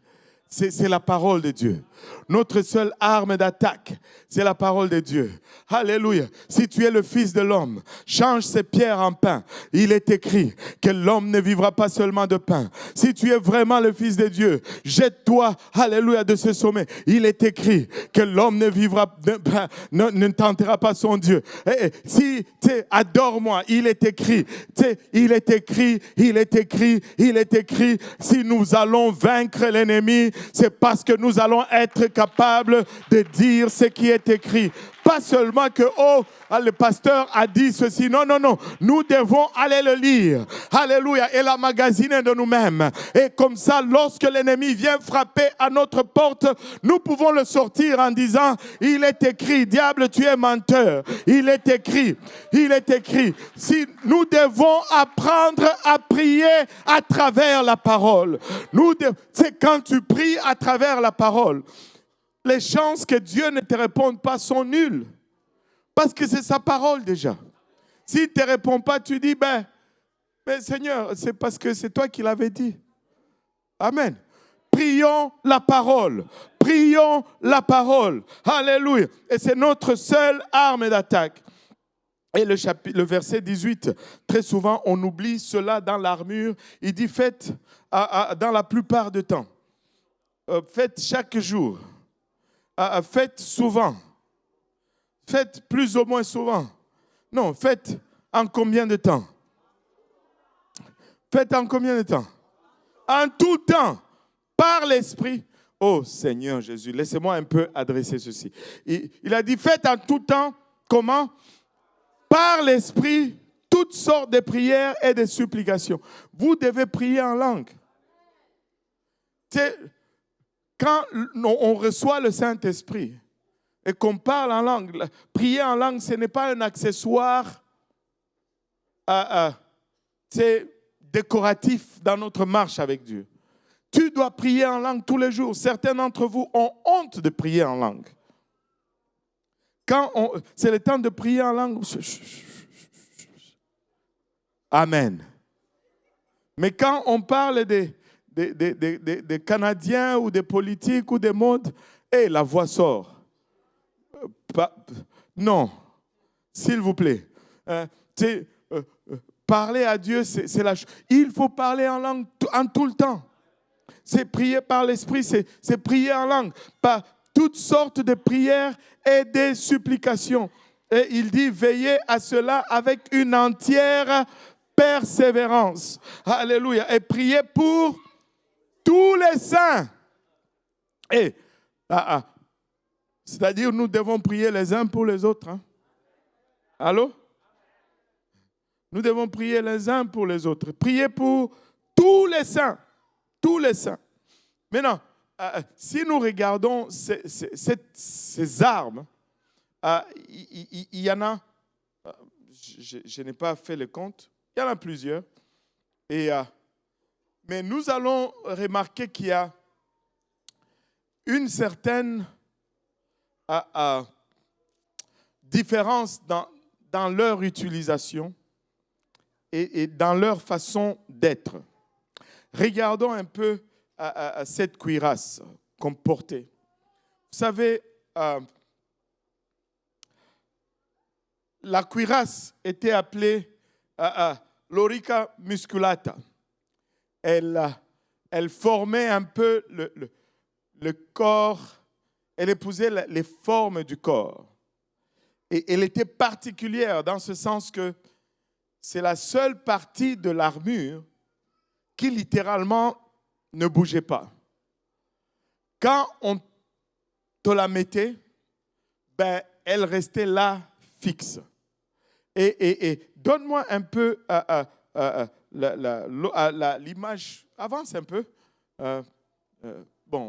c'est la parole de Dieu. Notre seule arme d'attaque, c'est la parole de Dieu. Alléluia. Si tu es le Fils de l'homme, change ces pierres en pain. Il est écrit que l'homme ne vivra pas seulement de pain. Si tu es vraiment le Fils de Dieu, jette-toi, alléluia, de ce sommet. Il est écrit que l'homme ne tentera pas son Dieu. Si adore-moi, il est écrit, si nous allons vaincre l'ennemi, c'est parce que nous allons être capables de dire ce qui est écrit. Pas seulement que, le pasteur a dit ceci. Non. Nous devons aller le lire. Alléluia. Et l'emmagasiner de nous-mêmes. Et comme ça, lorsque l'ennemi vient frapper à notre porte, nous pouvons le sortir en disant, il est écrit, diable, tu es menteur. Il est écrit. Si nous devons apprendre à prier à travers la parole. C'est quand tu pries à travers la parole, les chances que Dieu ne te réponde pas sont nulles. Parce que c'est sa parole déjà. S'il ne te répond pas, tu dis, mais Seigneur, c'est parce que c'est toi qui l'avais dit. Amen. Prions la parole. Prions la parole. Alléluia. Et c'est notre seule arme d'attaque. Et le verset 18, très souvent, on oublie cela dans l'armure. Il dit, faites dans la plupart du temps. Faites chaque jour. Faites souvent. Faites plus ou moins souvent. Non, faites en combien de temps? Faites en combien de temps? En tout temps, par l'Esprit. Oh Seigneur Jésus, laissez-moi un peu adresser ceci. Il a dit, faites en tout temps, comment? Par l'Esprit, toutes sortes de prières et de supplications. Vous devez prier en langue. Quand on reçoit le Saint-Esprit et qu'on parle en langue, prier en langue, ce n'est pas un accessoire décoratif dans notre marche avec Dieu. Tu dois prier en langue tous les jours. Certains d'entre vous ont honte de prier en langue. C'est le temps de prier en langue. Amen. Mais quand on parle des Canadiens ou des politiques ou des modes, la voix sort. Non, s'il vous plaît. Parler à Dieu, c'est la chose. Il faut parler en langue en tout le temps. C'est prier par l'Esprit, c'est prier en langue. Par toutes sortes de prières et des supplications. Et il dit, veillez à cela avec une entière persévérance. Alléluia. Et priez pour tous les saints. C'est-à-dire, nous devons prier les uns pour les autres. Hein? Allô? Nous devons prier les uns pour les autres. Priez pour tous les saints. Tous les saints. Maintenant, si nous regardons ces armes, il y en a, je n'ai pas fait le compte, il y en a plusieurs. Mais nous allons remarquer qu'il y a une certaine différence dans leur utilisation et dans leur façon d'être. Regardons un peu cette cuirasse qu'on portait. Vous savez, la cuirasse était appelée l'orica musculata. Elle formait un peu le corps, elle épousait les formes du corps. Et elle était particulière dans ce sens que c'est la seule partie de l'armure qui littéralement ne bougeait pas. Quand on te la mettait, elle restait là fixe. Et donne-moi un peu l'image. Avance un peu.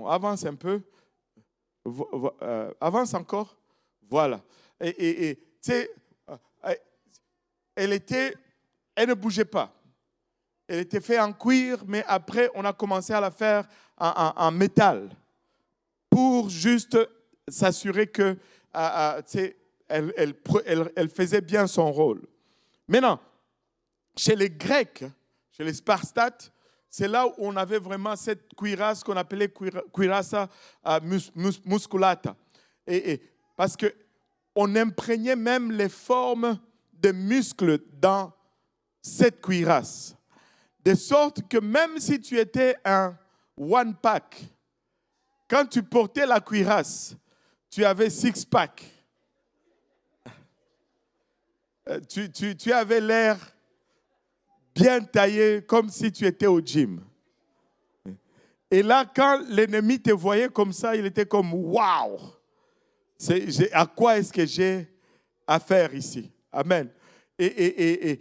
Avance un peu. Avance encore. Voilà. Et tu sais, elle ne bougeait pas. Elle était faite en cuir, mais après, on a commencé à la faire en métal pour juste s'assurer que elle faisait bien son rôle. Maintenant, chez les Grecs, chez les Spartates, c'est là où on avait vraiment cette cuirasse qu'on appelait cuirassa musculata. Et parce qu'on imprégnait même les formes de muscles dans cette cuirasse. De sorte que même si tu étais un one-pack, quand tu portais la cuirasse, tu avais six-pack. Tu avais l'air bien taillé comme si tu étais au gym. Et là, quand l'ennemi te voyait comme ça, il était comme « Waouh! À quoi est-ce que j'ai affaire ici? » Amen. Et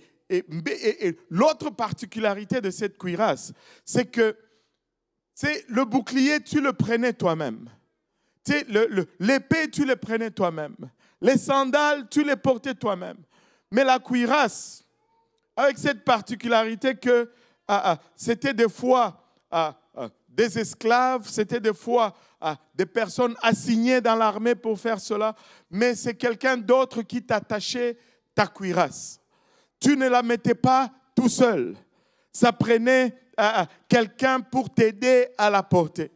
l'autre particularité de cette cuirasse, c'est que le bouclier, tu le prenais toi-même. L'épée, tu le prenais toi-même. Les sandales, tu les portais toi-même. Mais la cuirasse, avec cette particularité que c'était des fois des esclaves, c'était des fois des personnes assignées dans l'armée pour faire cela, mais c'est quelqu'un d'autre qui t'attachait ta cuirasse. Tu ne la mettais pas tout seul. Ça prenait quelqu'un pour t'aider à la porter.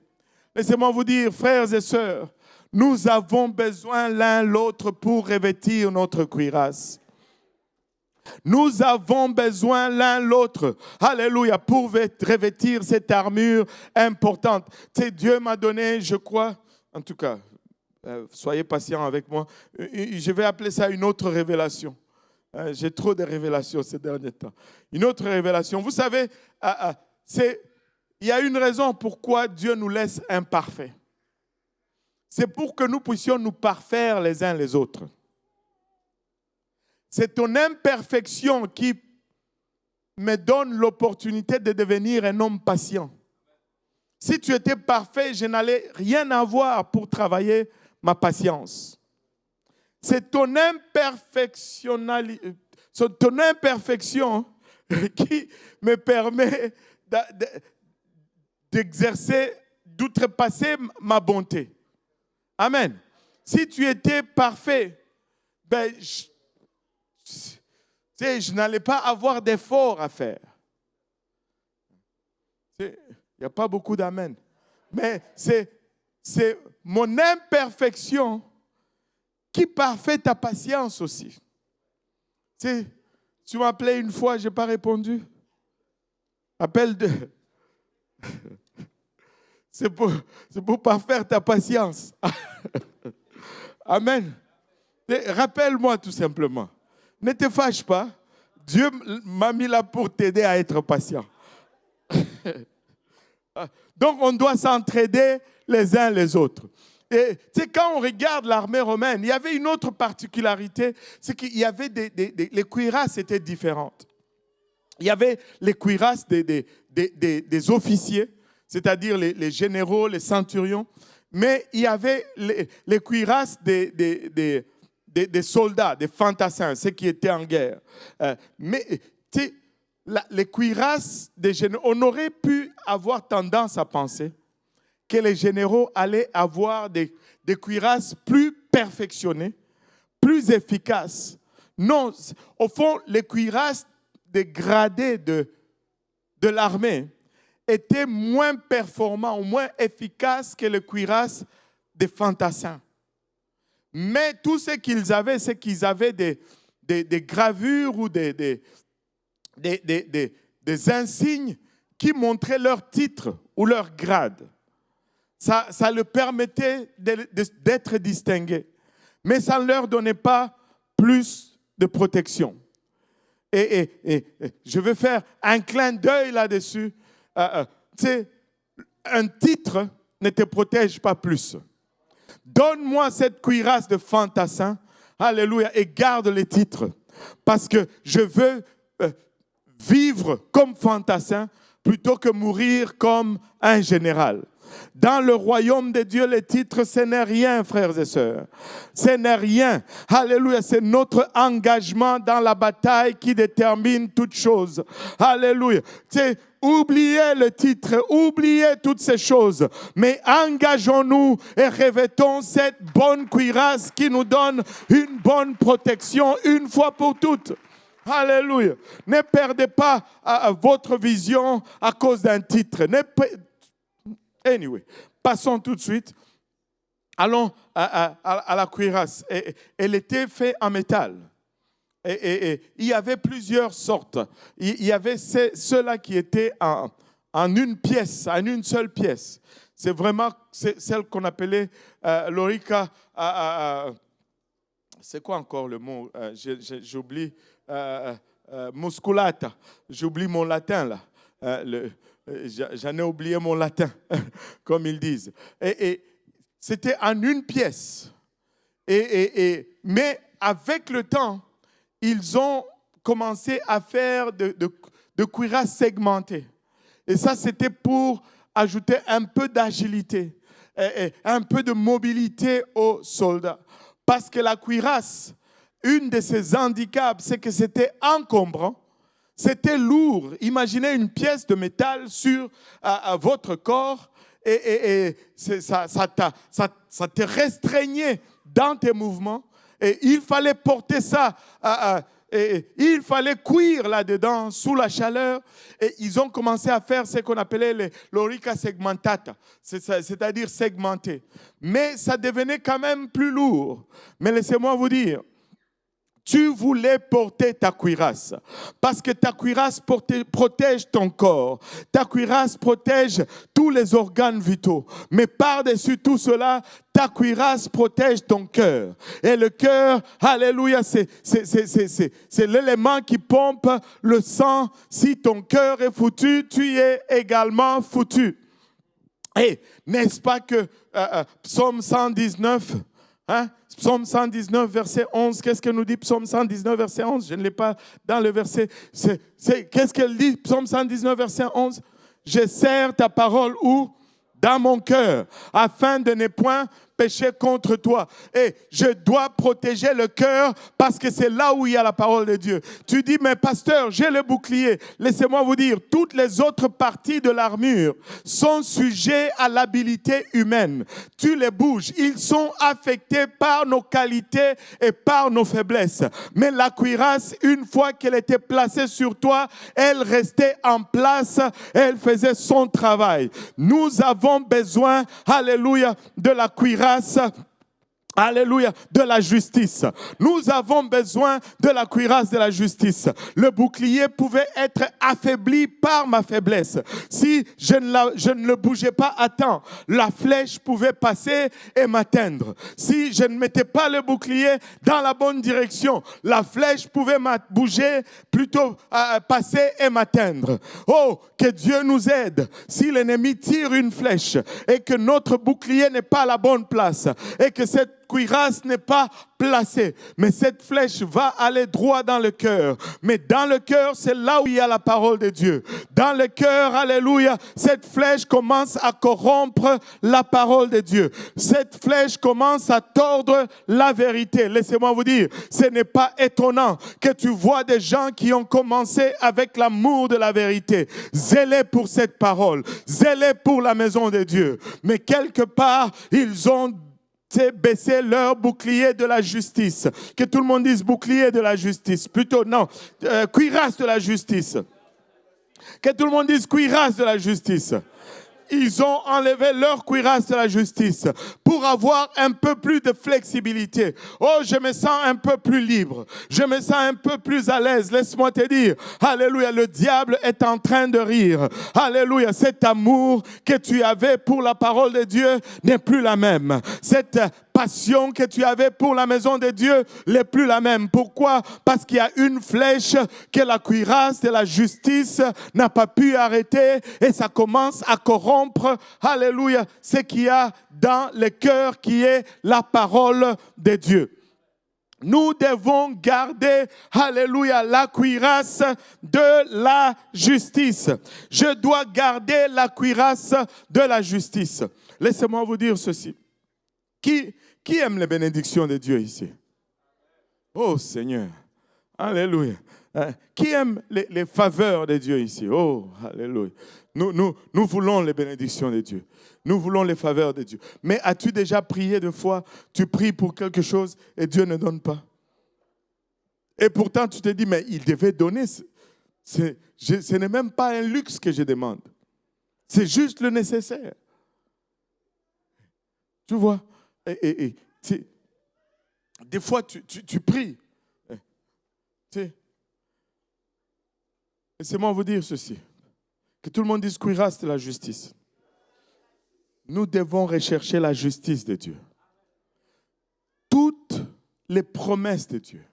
Laissez-moi vous dire, frères et sœurs, nous avons besoin l'un l'autre pour revêtir notre cuirasse. Nous avons besoin l'un l'autre, alléluia, pour revêtir cette armure importante. Tu sais, Dieu m'a donné, je crois, en tout cas, soyez patients avec moi, je vais appeler ça une autre révélation. J'ai trop de révélations ces derniers temps. Une autre révélation. Vous savez, il y a une raison pourquoi Dieu nous laisse imparfaits. C'est pour que nous puissions nous parfaire les uns les autres. C'est ton imperfection qui me donne l'opportunité de devenir un homme patient. Si tu étais parfait, je n'allais rien avoir pour travailler ma patience. C'est ton imperfection qui me permet d'exercer, d'outrepasser ma bonté. Amen. Si tu étais parfait, je n'allais pas avoir d'effort à faire. Il n'y a pas beaucoup d'amen. Mais c'est mon imperfection qui parfait ta patience aussi. Tu m'appelais une fois, je n'ai pas répondu. Appel de... C'est pour parfaire ta patience. Amen. Rappelle-moi tout simplement. Ne te fâche pas. Dieu m'a mis là pour t'aider à être patient. Donc, on doit s'entraider les uns les autres. Et quand on regarde l'armée romaine, il y avait une autre particularité, c'est qu'il y avait les cuirasses étaient différentes. Il y avait les cuirasses des officiers, c'est-à-dire les généraux, les centurions, mais il y avait les cuirasses des soldats, des fantassins, ceux qui étaient en guerre. Mais les cuirasses des généraux, on aurait pu avoir tendance à penser que les généraux allaient avoir des cuirasses plus perfectionnées, plus efficaces. Non, au fond, les cuirasses des gradés de l'armée étaient moins performants ou moins efficaces que les cuirasses des fantassins. Mais tout ce qu'ils avaient, c'est qu'ils avaient des gravures ou des insignes qui montraient leur titre ou leur grade. Ça leur permettait d'être distingués. Mais ça ne leur donnait pas plus de protection. Et je veux faire un clin d'œil là-dessus. Un titre ne te protège pas plus. Donne-moi cette cuirasse de fantassin, alléluia, et garde les titres. Parce que je veux vivre comme fantassin plutôt que mourir comme un général. Dans le royaume de Dieu, les titres, ce n'est rien, frères et sœurs. Ce n'est rien. Alléluia, c'est notre engagement dans la bataille qui détermine toute chose. Alléluia. Oubliez le titre, oubliez toutes ces choses, mais engageons-nous et revêtons cette bonne cuirasse qui nous donne une bonne protection une fois pour toutes. Alléluia. Ne perdez pas votre vision à cause d'un titre. Anyway, passons tout de suite. Allons à la cuirasse. Elle était faite en métal. Et il y avait plusieurs sortes. Il y avait ceux-là qui étaient en une pièce, en une seule pièce. C'est vraiment celle qu'on appelait l'orica. C'est quoi encore le mot? J'oublie. Musculata. J'oublie mon latin là. J'en ai oublié mon latin, comme ils disent. Et c'était en une pièce. Mais avec le temps, ils ont commencé à faire de cuirasses segmentées. Et ça, c'était pour ajouter un peu d'agilité, et un peu de mobilité aux soldats. Parce que la cuirasse, une de ses handicaps, c'est que c'était encombrant. C'était lourd. Imaginez une pièce de métal sur votre corps et ça te restreignait dans tes mouvements. Et il fallait porter ça, il fallait cuire là-dedans sous la chaleur. Et ils ont commencé à faire ce qu'on appelait l'orica segmentata, c'est-à-dire segmenté. Mais ça devenait quand même plus lourd. Mais laissez-moi vous dire, tu voulais porter ta cuirasse parce que ta cuirasse protège ton corps. Ta cuirasse protège tous les organes vitaux. Mais par-dessus tout cela, ta cuirasse protège ton cœur. Et le cœur, alléluia, c'est l'élément qui pompe le sang. Si ton cœur est foutu, tu es également foutu. Et n'est-ce pas que Psaume 119... Psaume 119, verset 11. Qu'est-ce que nous dit Psaume 119, verset 11? Je ne l'ai pas dans le verset. Qu'est-ce qu'elle dit Psaume 119, verset 11? Je serre ta parole où? Dans mon cœur, afin de ne point pécher contre toi. Et je dois protéger le cœur parce que c'est là où il y a la parole de Dieu. Tu dis, mais pasteur, j'ai le bouclier. Laissez-moi vous dire, toutes les autres parties de l'armure sont sujets à l'habilité humaine. Tu les bouges. Ils sont affectés par nos qualités et par nos faiblesses. Mais la cuirasse, une fois qu'elle était placée sur toi, elle restait en place. Elle faisait son travail. Nous avons besoin, alléluia, de la cuirasse. Alléluia, de la justice. Nous avons besoin de la cuirasse de la justice. Le bouclier pouvait être affaibli par ma faiblesse. Si je ne le bougeais pas à temps, la flèche pouvait passer et m'atteindre. Si je ne mettais pas le bouclier dans la bonne direction, la flèche pouvait bouger, plutôt passer et m'atteindre. Oh, que Dieu nous aide. Si l'ennemi tire une flèche et que notre bouclier n'est pas à la bonne place et que cette cuirasse n'est pas placée, mais cette flèche va aller droit dans le cœur. Mais dans le cœur, c'est là où il y a la parole de Dieu. Dans le cœur, alléluia, cette flèche commence à corrompre la parole de Dieu. Cette flèche commence à tordre la vérité. Laissez-moi vous dire, ce n'est pas étonnant que tu vois des gens qui ont commencé avec l'amour de la vérité, zélés pour cette parole, zélés pour la maison de Dieu. Mais quelque part, ils ont baisser leur bouclier de la justice. Que tout le monde dise bouclier de la justice. Plutôt, non, cuirasse de la justice. Que tout le monde dise cuirasse de la justice. Ils ont enlevé leur cuirasse de la justice pour pour avoir un peu plus de flexibilité. Oh, je me sens un peu plus libre. Je me sens un peu plus à l'aise. Laisse-moi te dire, alléluia, le diable est en train de rire. Alléluia, cet amour que tu avais pour la parole de Dieu n'est plus la même. Cette passion que tu avais pour la maison de Dieu n'est plus la même. Pourquoi? Parce qu'il y a une flèche que la cuirasse de la justice n'a pas pu arrêter et ça commence à corrompre, alléluia, ce qu'il y a dans le cœur qui est la parole de Dieu. Nous devons garder, alléluia, la cuirasse de la justice. Je dois garder la cuirasse de la justice. Laissez-moi vous dire ceci. Qui aime les bénédictions de Dieu ici? Oh Seigneur, alléluia. Qui aime les faveurs de Dieu ici? Oh, alléluia. Nous voulons les bénédictions de Dieu. Nous voulons les faveurs de Dieu. Mais as-tu déjà prié de fois, tu pries pour quelque chose et Dieu ne donne pas? Et pourtant, tu te dis, mais il devait donner. Ce n'est même pas un luxe que je demande. C'est juste le nécessaire. Tu vois? Des fois, tu pries. Laissez-moi vous dire ceci. Que tout le monde dise cuirasse de la justice. Nous devons rechercher la justice de Dieu. Toutes les promesses de Dieu.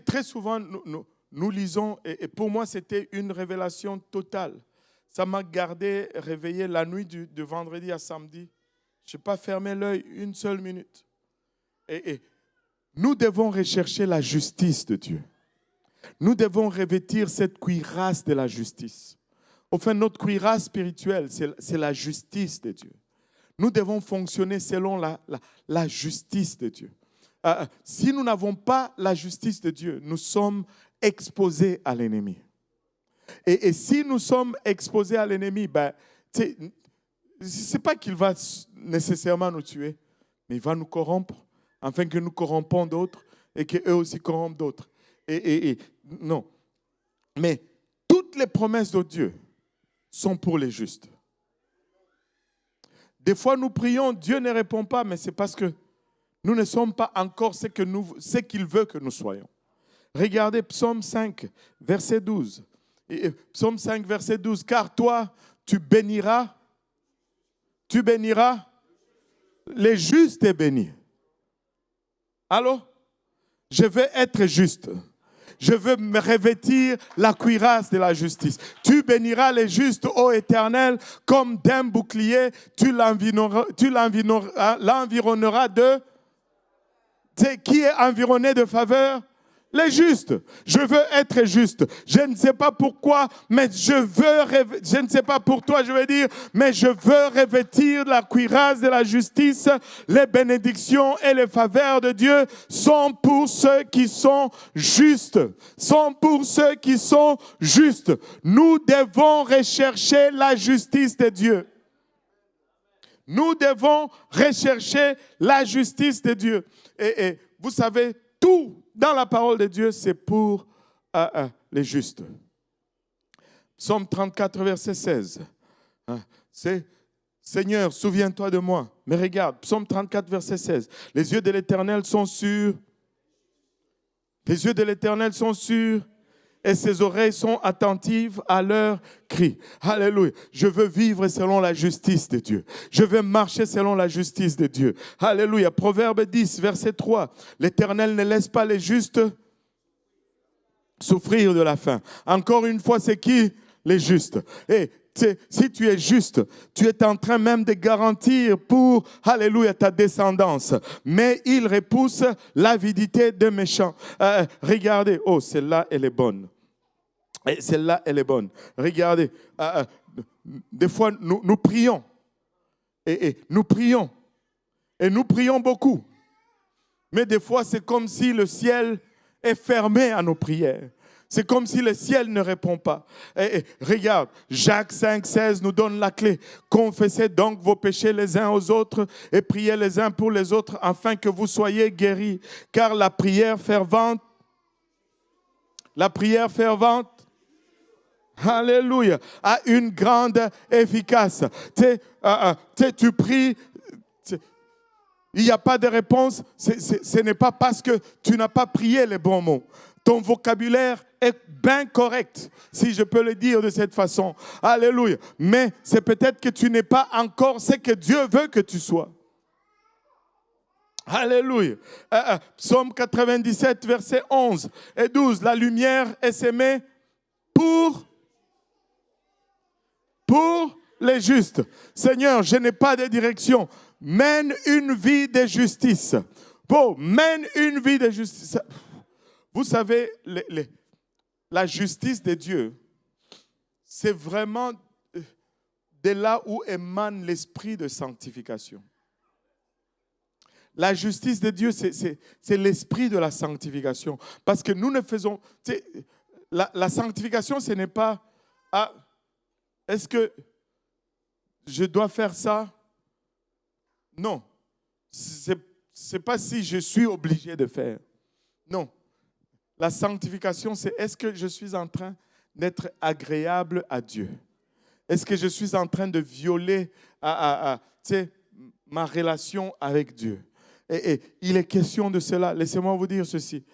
Très souvent, nous lisons, et pour moi, c'était une révélation totale. Ça m'a gardé réveillé la nuit de vendredi à samedi. Je n'ai pas fermé l'œil une seule minute. Et nous devons rechercher la justice de Dieu. Nous devons revêtir cette cuirasse de la justice. Enfin, notre cuirasse spirituelle, c'est la justice de Dieu. Nous devons fonctionner selon la justice de Dieu. Si nous n'avons pas la justice de Dieu, nous sommes exposés à l'ennemi. Et si nous sommes exposés à l'ennemi, ce n'est pas qu'il va nécessairement nous tuer, mais il va nous corrompre, afin que nous corrompons d'autres et qu'eux aussi corrompent d'autres. Non. Mais toutes les promesses de Dieu sont pour les justes. Des fois, nous prions, Dieu ne répond pas, mais c'est parce que nous ne sommes pas encore ce qu'il veut que nous soyons. Regardez Psaume 5, verset 12. Psaume 5, verset 12. Car toi, tu béniras les justes et bénis. Alors, je veux être juste. Je veux me revêtir la cuirasse de la justice. Tu béniras les justes, ô Éternel, comme d'un bouclier. Tu l'environneras de... Qui est environné de faveur? Les justes. Je veux être juste. Je ne sais pas pourquoi, mais je ne sais pas pour toi, je veux dire, mais je veux revêtir la cuirasse de la justice. Les bénédictions et les faveurs de Dieu sont pour ceux qui sont justes. Sont pour ceux qui sont justes. Nous devons rechercher la justice de Dieu. Nous devons rechercher la justice de Dieu. Et vous savez, tout dans la parole de Dieu, c'est pour les justes. Psaume 34, verset 16. C'est « Seigneur, souviens-toi de moi. » Mais regarde, Psaume 34, verset 16. Les yeux de l'Éternel sont sur... Les yeux de l'Éternel sont sur... Et ses oreilles sont attentives à leurs cris. Alléluia. Je veux vivre selon la justice de Dieu. Je veux marcher selon la justice de Dieu. Alléluia. Proverbe 10, verset 3. L'Éternel ne laisse pas les justes souffrir de la faim. Encore une fois, c'est qui? Les justes. Et si tu es juste, tu es en train même de garantir pour, alléluia, ta descendance. Mais il repousse l'avidité des méchants. Regardez, oh, celle-là, elle est bonne. Et celle-là, elle est bonne. Regardez, des fois, nous prions. Et nous prions. Et nous prions beaucoup. Mais des fois, c'est comme si le ciel est fermé à nos prières. C'est comme si le ciel ne répond pas. Et regarde, Jacques 5, 16 nous donne la clé. Confessez donc vos péchés les uns aux autres et priez les uns pour les autres afin que vous soyez guéris. Car la prière fervente, alléluia, a une grande efficace. Tu pries, il n'y a pas de réponse, ce n'est pas parce que tu n'as pas prié les bons mots. Ton vocabulaire est bien correct, si je peux le dire de cette façon. Alléluia. Mais c'est peut-être que tu n'es pas encore ce que Dieu veut que tu sois. Alléluia. Psaume 97, versets 11 et 12. La lumière est sémée pour les justes. Seigneur, je n'ai pas de direction. Mène une vie de justice. Bon, mène une vie de justice. Vous savez, la justice de Dieu, c'est vraiment de là où émane l'esprit de sanctification. La justice de Dieu, c'est l'esprit de la sanctification. Parce que nous ne faisons... La sanctification, ce n'est pas... Ah, est-ce que je dois faire ça? Non. Ce n'est pas si je suis obligé de faire. Non. La sanctification, c'est est-ce que je suis en train d'être agréable à Dieu? Est-ce que je suis en train de violer ma relation avec Dieu? Et il est question de cela. Laissez-moi vous dire ceci.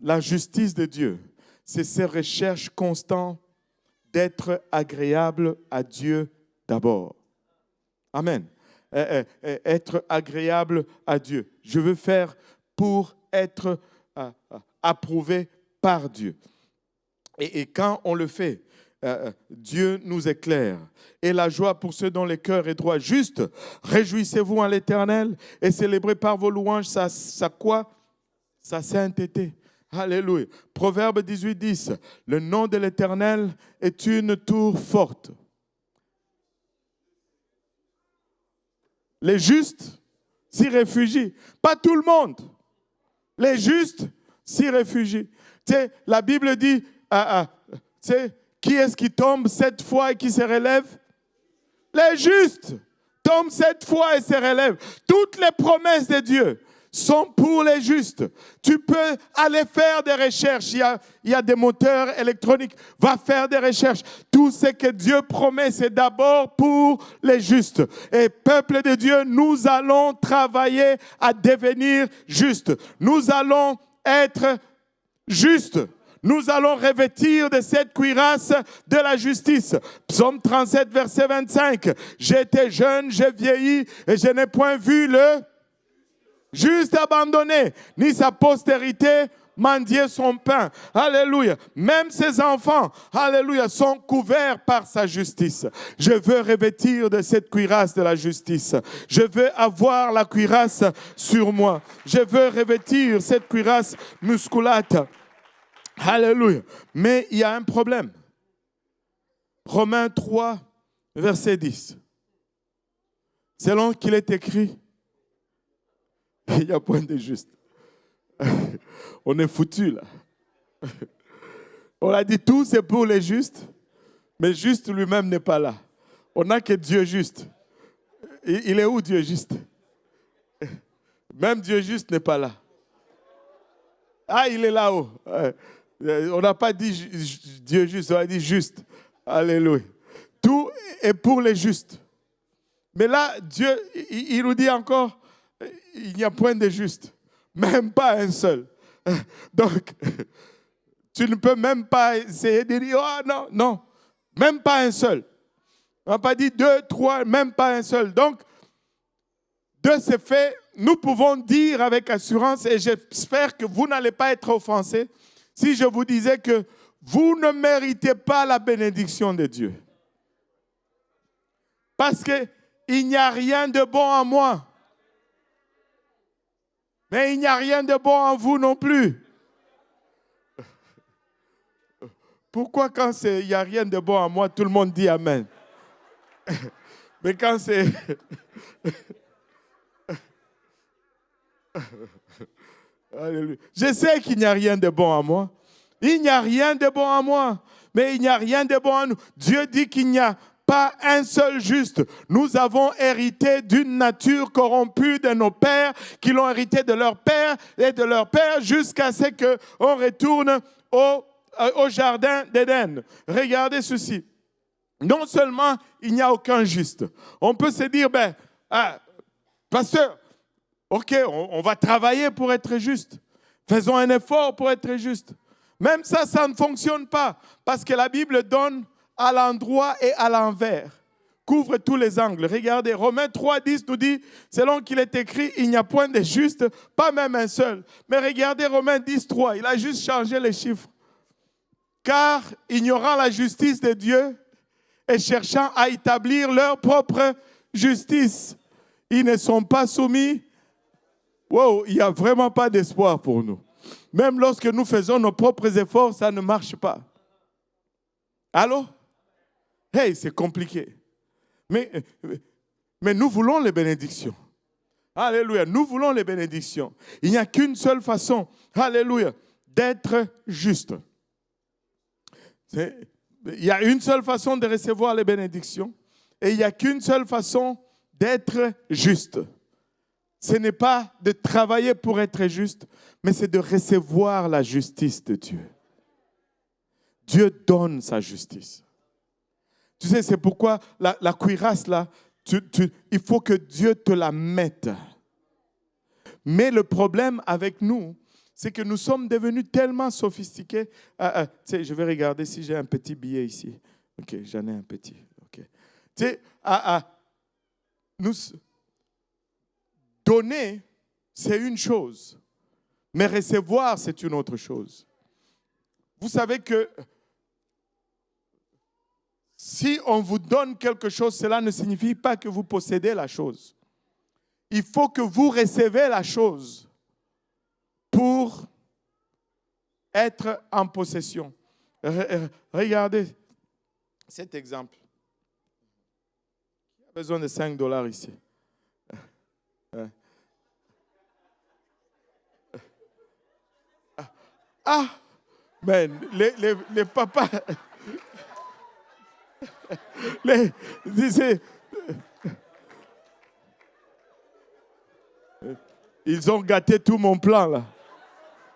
La justice de Dieu, c'est ces recherches constantes d'être agréable à Dieu d'abord. Amen. Être agréable à Dieu. Je veux faire pour être approuvé par Dieu. Et quand on le fait, Dieu nous éclaire. Et la joie pour ceux dont le cœur est droit. Juste, réjouissez-vous en l'Éternel et célébrez par vos louanges sa quoi? Sa sainteté. Alléluia. Proverbe 18, 10. Le nom de l'Éternel est une tour forte. Les justes s'y réfugient. Pas tout le monde. Les justes s'y réfugient. Tu sais, la Bible dit, qui est-ce qui tombe 7 fois et qui se relève? Les justes tombent 7 fois et se relèvent. Toutes les promesses de Dieu sont pour les justes. Tu peux aller faire des recherches. Il y a des moteurs électroniques. Va faire des recherches. Tout ce que Dieu promet, c'est d'abord pour les justes. Et peuple de Dieu, nous allons travailler à devenir justes. Nous allons être justes. Nous allons revêtir de cette cuirasse de la justice. Psaume 37, verset 25. J'étais jeune, j'ai vieilli et je n'ai point vu le juste abandonné, ni sa postérité mendier son pain. Alléluia. Même ses enfants, alléluia, sont couverts par sa justice. Je veux revêtir de cette cuirasse de la justice. Je veux avoir la cuirasse sur moi. Je veux revêtir cette cuirasse musculate. Alléluia. Mais il y a un problème. Romains 3, verset 10. Selon qu'il est écrit, il n'y a point de juste. On est foutu là. On a dit tout, c'est pour les justes, mais juste lui-même n'est pas là. On n'a que Dieu juste. Il est où Dieu juste? Même Dieu juste n'est pas là. Ah, il est là-haut. On n'a pas dit Dieu juste, on a dit juste. Alléluia. Tout est pour les justes. Mais là, Dieu, il nous dit encore, il n'y a point de juste. Même pas un seul. Donc, tu ne peux même pas essayer de dire, oh non, non. Même pas un seul. On n'a pas dit 2, 3, même pas un seul. Donc, de ce fait, nous pouvons dire avec assurance, et j'espère que vous n'allez pas être offensés, si je vous disais que vous ne méritez pas la bénédiction de Dieu. Parce qu'il n'y a rien de bon en moi. Mais il n'y a rien de bon en vous non plus. Pourquoi quand il n'y a rien de bon en moi, tout le monde dit Amen? Mais quand c'est... Alléluia. Je sais qu'il n'y a rien de bon en moi. Il n'y a rien de bon en moi. Mais il n'y a rien de bon en nous. Dieu dit qu'il n'y a pas un seul juste. Nous avons hérité d'une nature corrompue de nos pères, qui l'ont hérité de leur père et de leur père, jusqu'à ce qu'on retourne au jardin d'Éden. Regardez ceci. Non seulement il n'y a aucun juste. On peut se dire, pasteur, OK, on va travailler pour être juste. Faisons un effort pour être juste. Même ça ne fonctionne pas parce que la Bible donne à l'endroit et à l'envers. Couvre tous les angles. Regardez, Romains 3,10 nous dit, selon qu'il est écrit, il n'y a point de juste, pas même un seul. Mais regardez Romains 10,3, il a juste changé les chiffres. Car ignorant la justice de Dieu et cherchant à établir leur propre justice, ils ne sont pas soumis. Wow, il n'y a vraiment pas d'espoir pour nous. Même lorsque nous faisons nos propres efforts, ça ne marche pas. Allô? Hey, c'est compliqué. Mais nous voulons les bénédictions. Alléluia, nous voulons les bénédictions. Il n'y a qu'une seule façon, alléluia, d'être juste. Il y a une seule façon de recevoir les bénédictions et il n'y a qu'une seule façon d'être juste. Ce n'est pas de travailler pour être juste, mais c'est de recevoir la justice de Dieu. Dieu donne sa justice. Tu sais, c'est pourquoi la cuirasse, là, il faut que Dieu te la mette. Mais le problème avec nous, c'est que nous sommes devenus tellement sophistiqués. Tu sais, je vais regarder si j'ai un petit billet ici. OK, j'en ai un petit. OK. Tu sais, nous donner, c'est une chose. Mais recevoir, c'est une autre chose. Vous savez que si on vous donne quelque chose, cela ne signifie pas que vous possédez la chose. Il faut que vous recevez la chose pour être en possession. Regardez cet exemple. Il y a besoin de $5 ici. Ah, mais les papas, ils ont gâté tout mon plan là.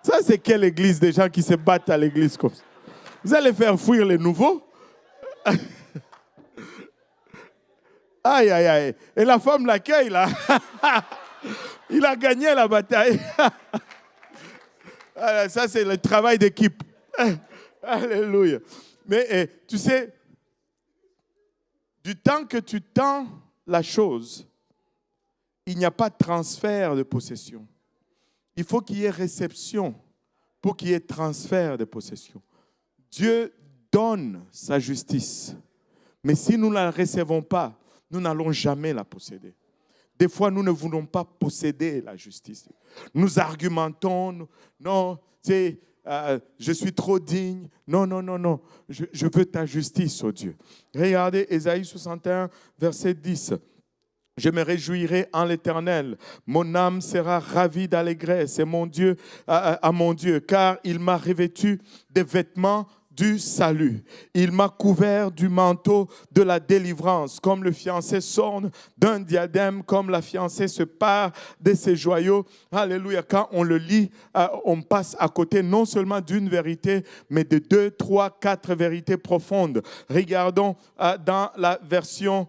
Ça, c'est quelle église, des gens qui se battent à l'église comme ça? Vous allez faire fuir les nouveaux? Aïe, aïe, aïe. Et la femme l'accueille là. Il a gagné la bataille. Ça, c'est le travail d'équipe. Alléluia. Mais tu sais, du temps que tu tends la chose, il n'y a pas de transfert de possession. Il faut qu'il y ait réception pour qu'il y ait transfert de possession. Dieu donne sa justice. Mais si nous ne la recevons pas, nous n'allons jamais la posséder. Des fois, nous ne voulons pas posséder la justice. Nous argumentons, non, je suis trop digne. Non, non, non, non. Je veux ta justice, oh Dieu. Regardez Ésaïe 61, verset 10. Je me réjouirai en l'Éternel. Mon âme sera ravie d'allégresse. C'est mon Dieu, à mon Dieu, car il m'a revêtu des vêtements du salut. Il m'a couvert du manteau de la délivrance, comme le fiancé s'orne d'un diadème, comme la fiancée se pare de ses joyaux. Alléluia. Quand on le lit, on passe à côté non seulement d'une vérité, mais de 2, 3, 4 vérités profondes. Regardons dans la version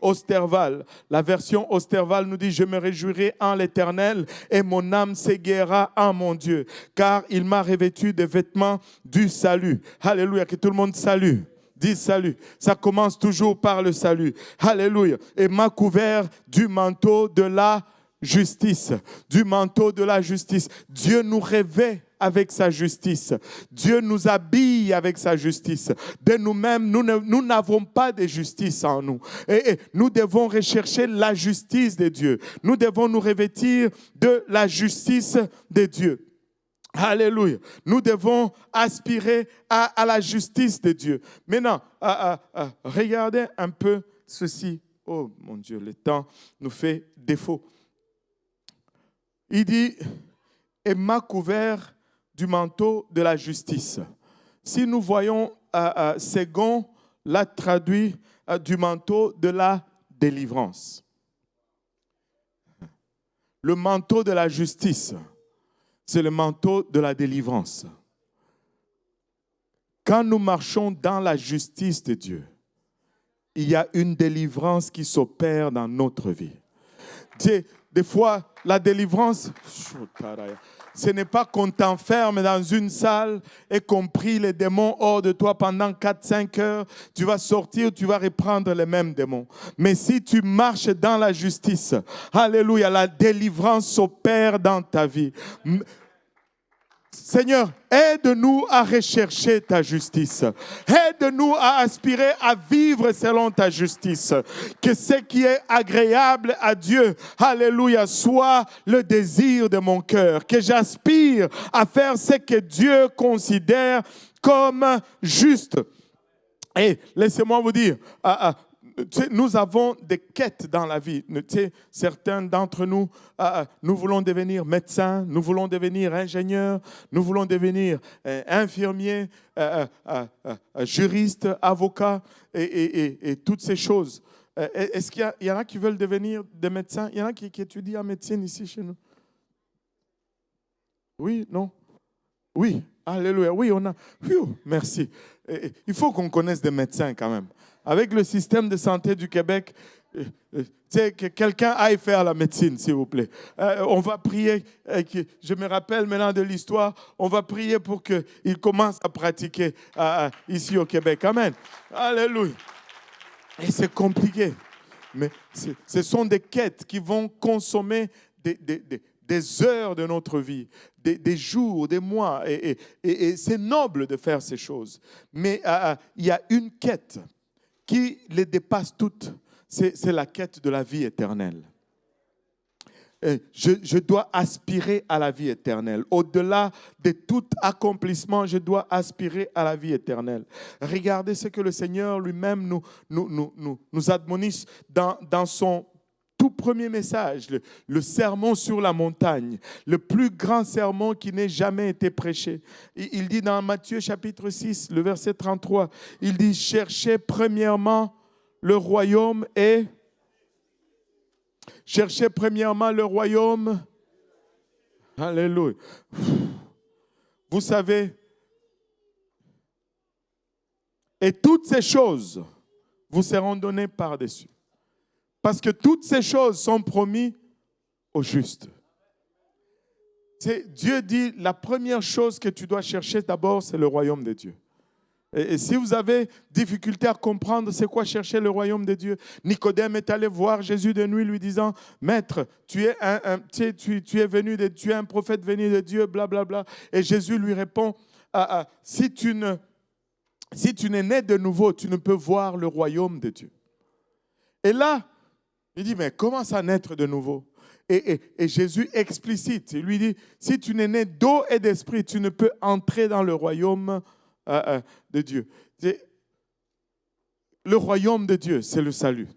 Osterval. La version Osterval nous dit: je me réjouirai en l'Éternel et mon âme s'égaira en mon Dieu, car il m'a revêtu des vêtements du salut. Alléluia, que tout le monde salue. Dis salut. Ça commence toujours par le salut. Alléluia. Et m'a couvert du manteau de la justice. Du manteau de la justice. Dieu nous revêt avec sa justice. Dieu nous habille avec sa justice. De nous-mêmes, nous n'avons pas de justice en nous. Et nous devons rechercher la justice de Dieu. Nous devons nous revêtir de la justice de Dieu. Alléluia. Nous devons aspirer à la justice de Dieu. Maintenant, regardez un peu ceci. Oh mon Dieu, le temps nous fait défaut. Il dit: et m'a couvert du manteau de la justice. Si nous voyons Ségon l'a traduit du manteau de la délivrance. Le manteau de la justice, c'est le manteau de la délivrance. Quand nous marchons dans la justice de Dieu, il y a une délivrance qui s'opère dans notre vie. des fois, la délivrance, ce n'est pas qu'on t'enferme dans une salle et qu'on prie les démons hors de toi pendant 4-5 heures. Tu vas sortir, tu vas reprendre les mêmes démons. Mais si tu marches dans la justice, alléluia, la délivrance s'opère dans ta vie. Seigneur, aide-nous à rechercher ta justice. Aide-nous à aspirer à vivre selon ta justice. Que ce qui est agréable à Dieu, alléluia, soit le désir de mon cœur. Que j'aspire à faire ce que Dieu considère comme juste. Et laissez-moi vous dire, nous avons des quêtes dans la vie. Certains d'entre nous, nous voulons devenir médecins, nous voulons devenir ingénieurs, nous voulons devenir infirmiers, juristes, avocats et toutes ces choses. Est-ce qu'il y en a qui veulent devenir des médecins? Il y en a qui étudient en médecine ici chez nous? Oui, non? Oui, alléluia. Oui, on a. Merci. Il faut qu'on connaisse des médecins quand même. Avec le système de santé du Québec, que quelqu'un aille faire la médecine, s'il vous plaît. On va prier, je me rappelle maintenant de l'histoire, on va prier pour qu'il commence à pratiquer ici au Québec. Amen. Alléluia. Et c'est compliqué. Mais ce sont des quêtes qui vont consommer des heures de notre vie, des jours, des mois. Et c'est noble de faire ces choses. Mais il y a une quête qui les dépasse toutes, c'est la quête de la vie éternelle. Je dois aspirer à la vie éternelle. Au-delà de tout accomplissement, je dois aspirer à la vie éternelle. Regardez ce que le Seigneur lui-même nous admonish dans son tout premier message, le sermon sur la montagne, le plus grand sermon qui n'ait jamais été prêché. Il dit dans Matthieu chapitre 6, le verset 33, il dit « Cherchez premièrement le royaume et... » Cherchez premièrement le royaume. Alléluia. Vous savez, et toutes ces choses vous seront données par-dessus. Parce que toutes ces choses sont promises aux justes. Dieu dit, la première chose que tu dois chercher d'abord, c'est le royaume de Dieu. Et si vous avez difficulté à comprendre c'est quoi chercher le royaume de Dieu, Nicodème est allé voir Jésus de nuit lui disant, Maître, tu es un prophète venu de Dieu, blablabla. Et Jésus lui répond, si tu n'es né de nouveau, tu ne peux voir le royaume de Dieu. Et là, il dit, mais comment ça naître de nouveau? Et Jésus explicite, il lui dit, si tu n'es né d'eau et d'esprit, tu ne peux entrer dans le royaume de Dieu. Le royaume de Dieu, c'est le salut.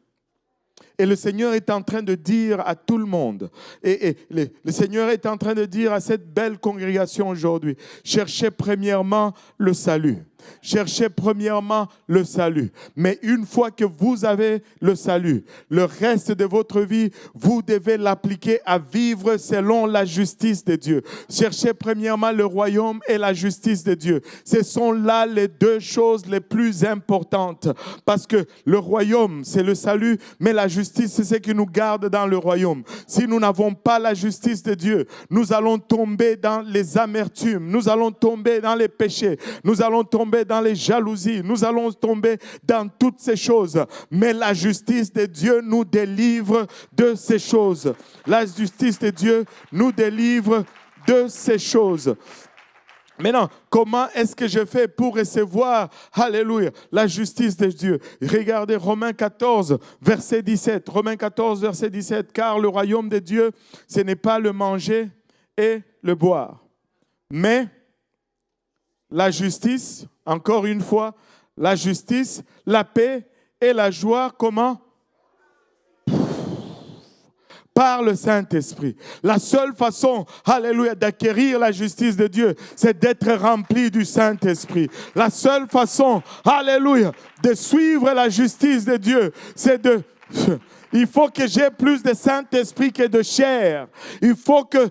Et le Seigneur est en train de dire à tout le monde, le Seigneur est en train de dire à cette belle congrégation aujourd'hui, cherchez premièrement le salut. Cherchez premièrement le salut. Mais une fois que vous avez le salut, le reste de votre vie, vous devez l'appliquer à vivre selon la justice de Dieu. Cherchez premièrement le royaume et la justice de Dieu. Ce sont là les deux choses les plus importantes. Parce que le royaume, c'est le salut, mais la justice, c'est ce qui nous garde dans le royaume. Si nous n'avons pas la justice de Dieu, nous allons tomber dans les amertumes, nous allons tomber dans les péchés, nous allons tomber dans les jalousies, nous allons tomber dans toutes ces choses. Mais la justice de Dieu nous délivre de ces choses. La justice de Dieu nous délivre de ces choses. Maintenant, comment est-ce que je fais pour recevoir, alléluia, la justice de Dieu? Regardez Romains 14, verset 17. Romains 14, verset 17. Car le royaume de Dieu, ce n'est pas le manger et le boire, mais la justice, encore une fois, la justice, la paix et la joie, comment? Par le Saint-Esprit. La seule façon, alléluia, d'acquérir la justice de Dieu, c'est d'être rempli du Saint-Esprit. La seule façon, alléluia, de suivre la justice de Dieu, c'est de... Il faut que j'ai plus de Saint-Esprit que de chair. Il faut que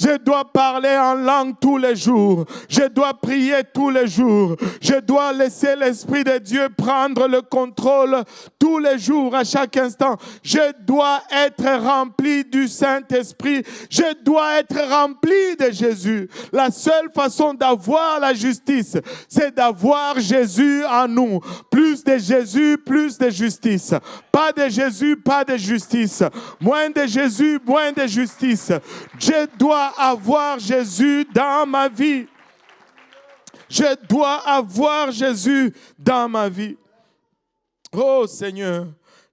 Je dois parler en langue tous les jours. Je dois prier tous les jours. Je dois laisser l'Esprit de Dieu prendre le contrôle tous les jours, à chaque instant. Je dois être rempli du Saint-Esprit. Je dois être rempli de Jésus. La seule façon d'avoir la justice, c'est d'avoir Jésus en nous. Plus de Jésus, plus de justice. Pas de Jésus, pas de justice. Moins de Jésus, moins de justice. Je dois avoir Jésus dans ma vie. Je dois avoir Jésus dans ma vie. Oh Seigneur,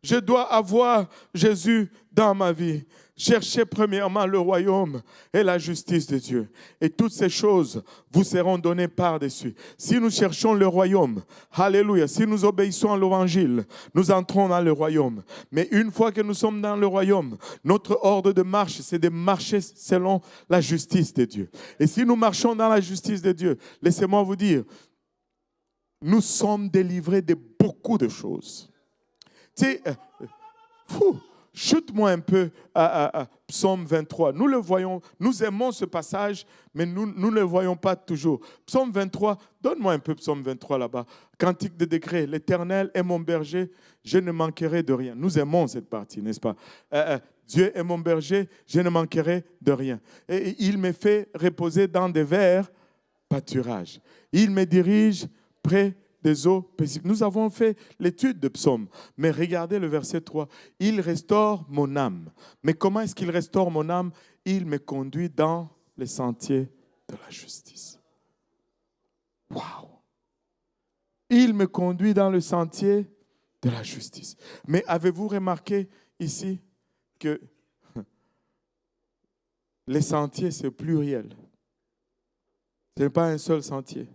je dois avoir Jésus dans ma vie. Cherchez premièrement le royaume et la justice de Dieu. Et toutes ces choses vous seront données par-dessus. Si nous cherchons le royaume, alléluia, si nous obéissons à l'évangile, nous entrons dans le royaume. Mais une fois que nous sommes dans le royaume, notre ordre de marche, c'est de marcher selon la justice de Dieu. Et si nous marchons dans la justice de Dieu, laissez-moi vous dire, nous sommes délivrés de beaucoup de choses. Tu sais, chute-moi un peu à Psaume 23. Nous le voyons, nous aimons ce passage, mais nous ne le voyons pas toujours. Psaume 23, donne-moi un peu Psaume 23 là-bas. Cantique de décret, l'Éternel est mon berger, je ne manquerai de rien. Nous aimons cette partie, n'est-ce pas? Dieu est mon berger, je ne manquerai de rien. Et il me fait reposer dans des verts pâturages. Il me dirige près des eaux paisibles. Nous avons fait l'étude de Psaume, mais regardez le verset 3. Il restaure mon âme. Mais comment est-ce qu'il restaure mon âme? Il me conduit dans les sentiers de la justice. Waouh! Il me conduit dans le sentier de la justice. Mais avez-vous remarqué ici que les sentiers, c'est pluriel. Ce n'est pas un seul sentier.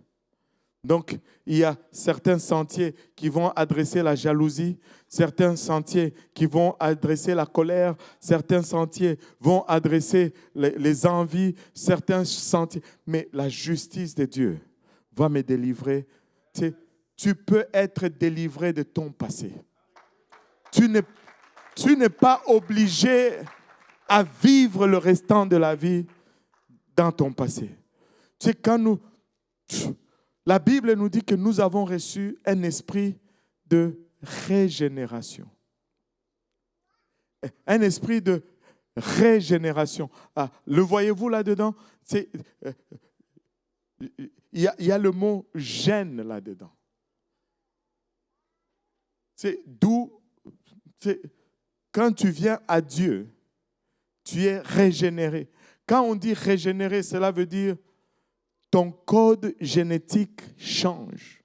Donc, il y a certains sentiers qui vont adresser la jalousie, certains sentiers qui vont adresser la colère, certains sentiers vont adresser les envies, certains sentiers. Mais la justice de Dieu va me délivrer. Tu peux être délivré de ton passé. Tu n'es pas obligé à vivre le restant de la vie dans ton passé. Tu sais, quand la Bible nous dit que nous avons reçu un esprit de régénération. Un esprit de régénération. Ah, le voyez-vous là-dedans? Il y a le mot gêne là-dedans. C'est d'où, quand tu viens à Dieu, tu es régénéré. Quand on dit régénéré, cela veut dire ton code génétique change.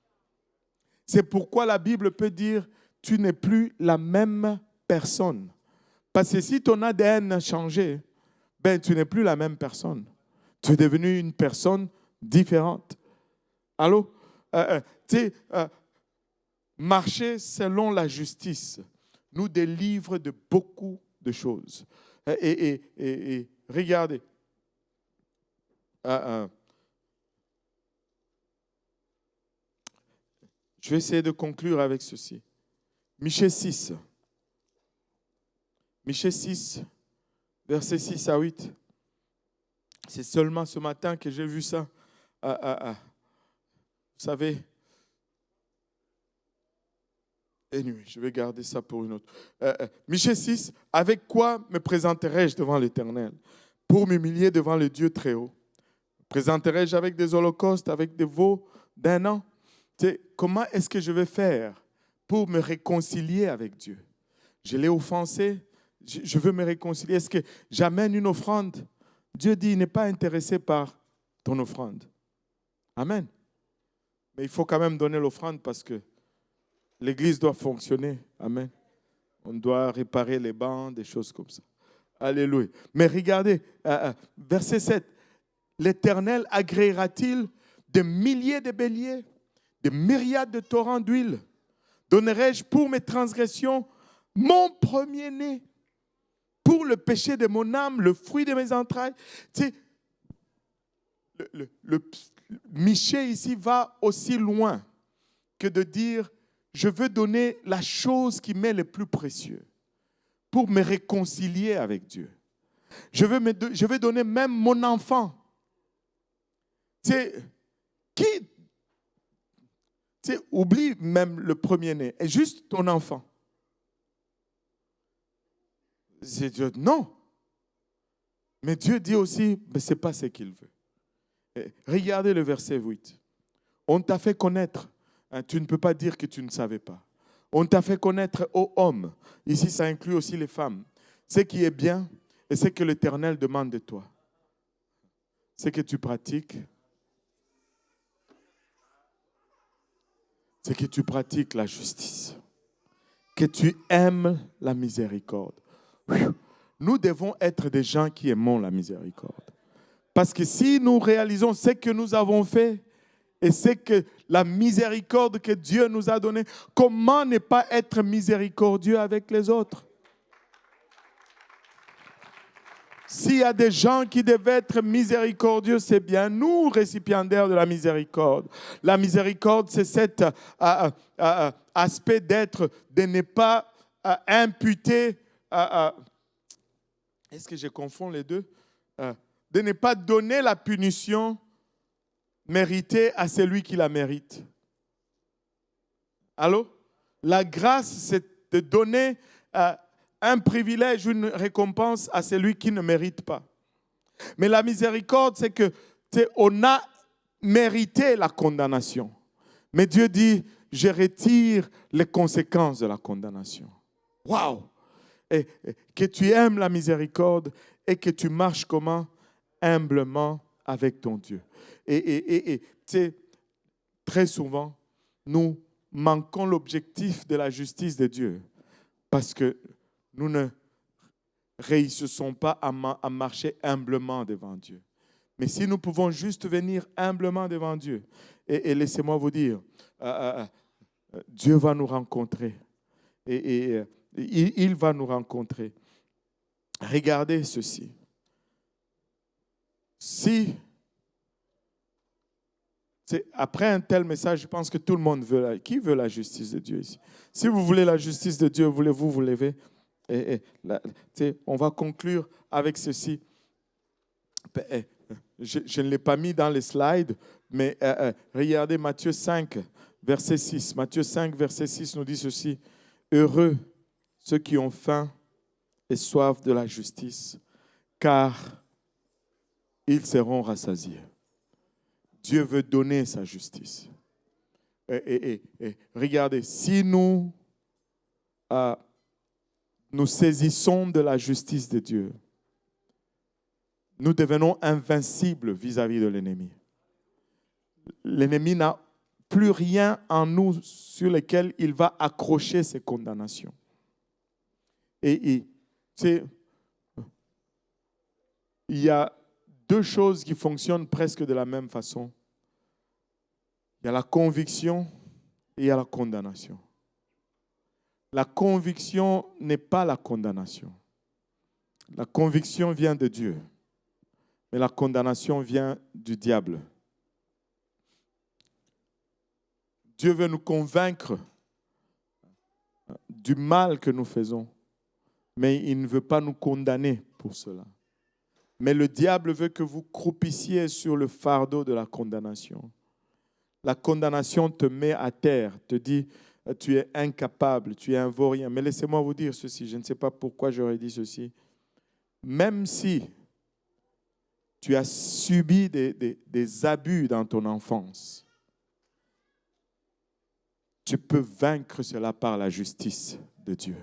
C'est pourquoi la Bible peut dire tu n'es plus la même personne. Parce que si ton ADN a changé, tu n'es plus la même personne. Tu es devenu une personne différente. Allô? Marcher selon la justice nous délivre de beaucoup de choses. Et regardez. Je vais essayer de conclure avec ceci. Michée 6. Michée 6, versets 6 à 8. C'est seulement ce matin que j'ai vu ça. Vous savez, je vais garder ça pour une autre. Michée 6, avec quoi me présenterai-je devant l'Éternel pour m'humilier devant le Dieu très haut? Présenterai-je avec des holocaustes, avec des veaux d'un an? Comment est-ce que je vais faire pour me réconcilier avec Dieu? Je l'ai offensé, je veux me réconcilier. Est-ce que j'amène une offrande? Dieu dit, il n'est pas intéressé par ton offrande. Amen. Mais il faut quand même donner l'offrande parce que l'Église doit fonctionner. Amen. On doit réparer les bancs, des choses comme ça. Alléluia. Mais regardez, verset 7. L'Éternel agréera-t-il de milliers de béliers, de myriades de torrents d'huile? Donnerai-je pour mes transgressions mon premier-né, pour le péché de mon âme, le fruit de mes entrailles? Tu sais, le Michée ici va aussi loin que de dire je veux donner la chose qui m'est le plus précieux pour me réconcilier avec Dieu. Je vais donner même mon enfant. Oublie même le premier-né. Et juste ton enfant. C'est Dieu. Non. Mais Dieu dit aussi, mais ce n'est pas ce qu'il veut. Et regardez le verset 8. On t'a fait connaître. Tu ne peux pas dire que tu ne savais pas. On t'a fait connaître aux hommes. Ici, ça inclut aussi les femmes. Ce qui est bien et ce que l'Éternel demande de toi. C'est que tu pratiques. C'est que tu pratiques la justice. Que tu aimes la miséricorde. Nous devons être des gens qui aimons la miséricorde. Parce que si nous réalisons ce que nous avons fait et c'est que la miséricorde que Dieu nous a donnée, comment ne pas être miséricordieux avec les autres? S'il y a des gens qui devaient être miséricordieux, c'est bien nous, récipiendaires de la miséricorde. La miséricorde, c'est cet aspect de ne pas imputer. Est-ce que je confonds les deux? De ne pas donner la punition méritée à celui qui la mérite. Allô? La grâce, c'est de donner un privilège, une récompense à celui qui ne mérite pas. Mais la miséricorde, c'est que on a mérité la condamnation. Mais Dieu dit, je retire les conséquences de la condamnation. Waouh! Et que tu aimes la miséricorde et que tu marches comment? Humblement avec ton Dieu. Et très souvent, nous manquons l'objectif de la justice de Dieu parce que nous ne réussissons pas à marcher humblement devant Dieu. Mais si nous pouvons juste venir humblement devant Dieu, et laissez-moi vous dire, Dieu va nous rencontrer. Il va nous rencontrer. Regardez ceci. Après un tel message, je pense que tout le monde veut. Qui veut la justice de Dieu ici? Si vous voulez la justice de Dieu, voulez-vous vous lever? On va conclure avec ceci. Je ne l'ai pas mis dans les slides, mais regardez Matthieu 5, verset 6. Matthieu 5, verset 6 nous dit ceci. Heureux ceux qui ont faim et soif de la justice, car ils seront rassasiés. Dieu veut donner sa justice. Regardez, si nous saisissons de la justice de Dieu, nous devenons invincibles vis-à-vis de l'ennemi. L'ennemi n'a plus rien en nous sur lequel il va accrocher ses condamnations. Il y a deux choses qui fonctionnent presque de la même façon. Il y a la conviction et il y a la condamnation. La conviction n'est pas la condamnation. La conviction vient de Dieu, mais la condamnation vient du diable. Dieu veut nous convaincre du mal que nous faisons, mais il ne veut pas nous condamner pour cela. Mais le diable veut que vous croupissiez sur le fardeau de la condamnation. La condamnation te met à terre, te dit tu es incapable, tu es un vaurien. Mais laissez-moi vous dire ceci, je ne sais pas pourquoi j'aurais dit ceci. Même si tu as subi des abus dans ton enfance, tu peux vaincre cela par la justice de Dieu.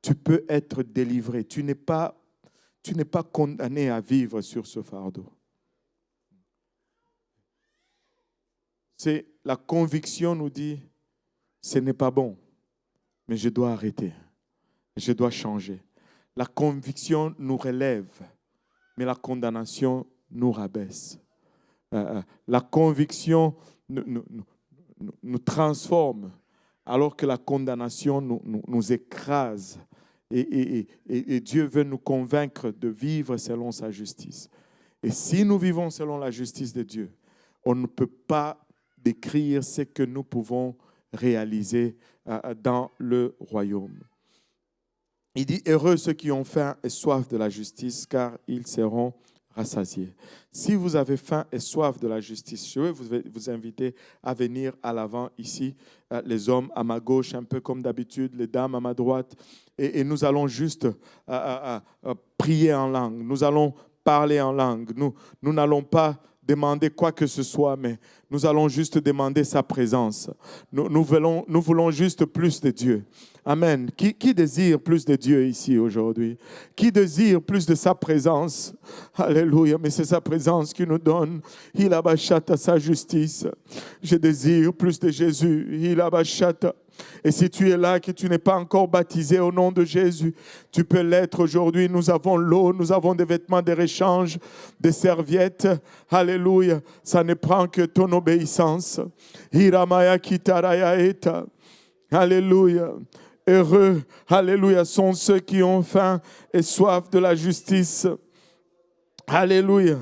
Tu peux être délivré. Tu n'es pas condamné à vivre sur ce fardeau. C'est la conviction nous dit, ce n'est pas bon, mais je dois arrêter. Je dois changer. La conviction nous relève, mais la condamnation nous rabaisse. La conviction nous transforme, alors que la condamnation nous écrase. Et Dieu veut nous convaincre de vivre selon sa justice. Et si nous vivons selon la justice de Dieu, on ne peut pas décrire ce que nous pouvons réaliser dans le royaume. Il dit, heureux ceux qui ont faim et soif de la justice, car ils seront rassasiés. Si vous avez faim et soif de la justice, je vais vous inviter à venir à l'avant ici, les hommes à ma gauche, un peu comme d'habitude, les dames à ma droite, et nous allons juste prier en langue, nous allons parler en langue, nous n'allons pas demander quoi que ce soit, mais nous allons juste demander sa présence. Nous voulons juste plus de Dieu. Amen. Qui désire plus de Dieu ici aujourd'hui? Qui désire plus de sa présence? Alléluia. Mais c'est sa présence qui nous donne. Il abachata sa justice. Je désire plus de Jésus. Il abachata. Et si tu es là, que tu n'es pas encore baptisé au nom de Jésus, tu peux l'être aujourd'hui. Nous avons l'eau, nous avons des vêtements de réchange, des serviettes. Alléluia. Ça ne prend que ton obéissance. Hiramaya kitaraya eta. Alléluia. Heureux, alléluia, sont ceux qui ont faim et soif de la justice. Alléluia.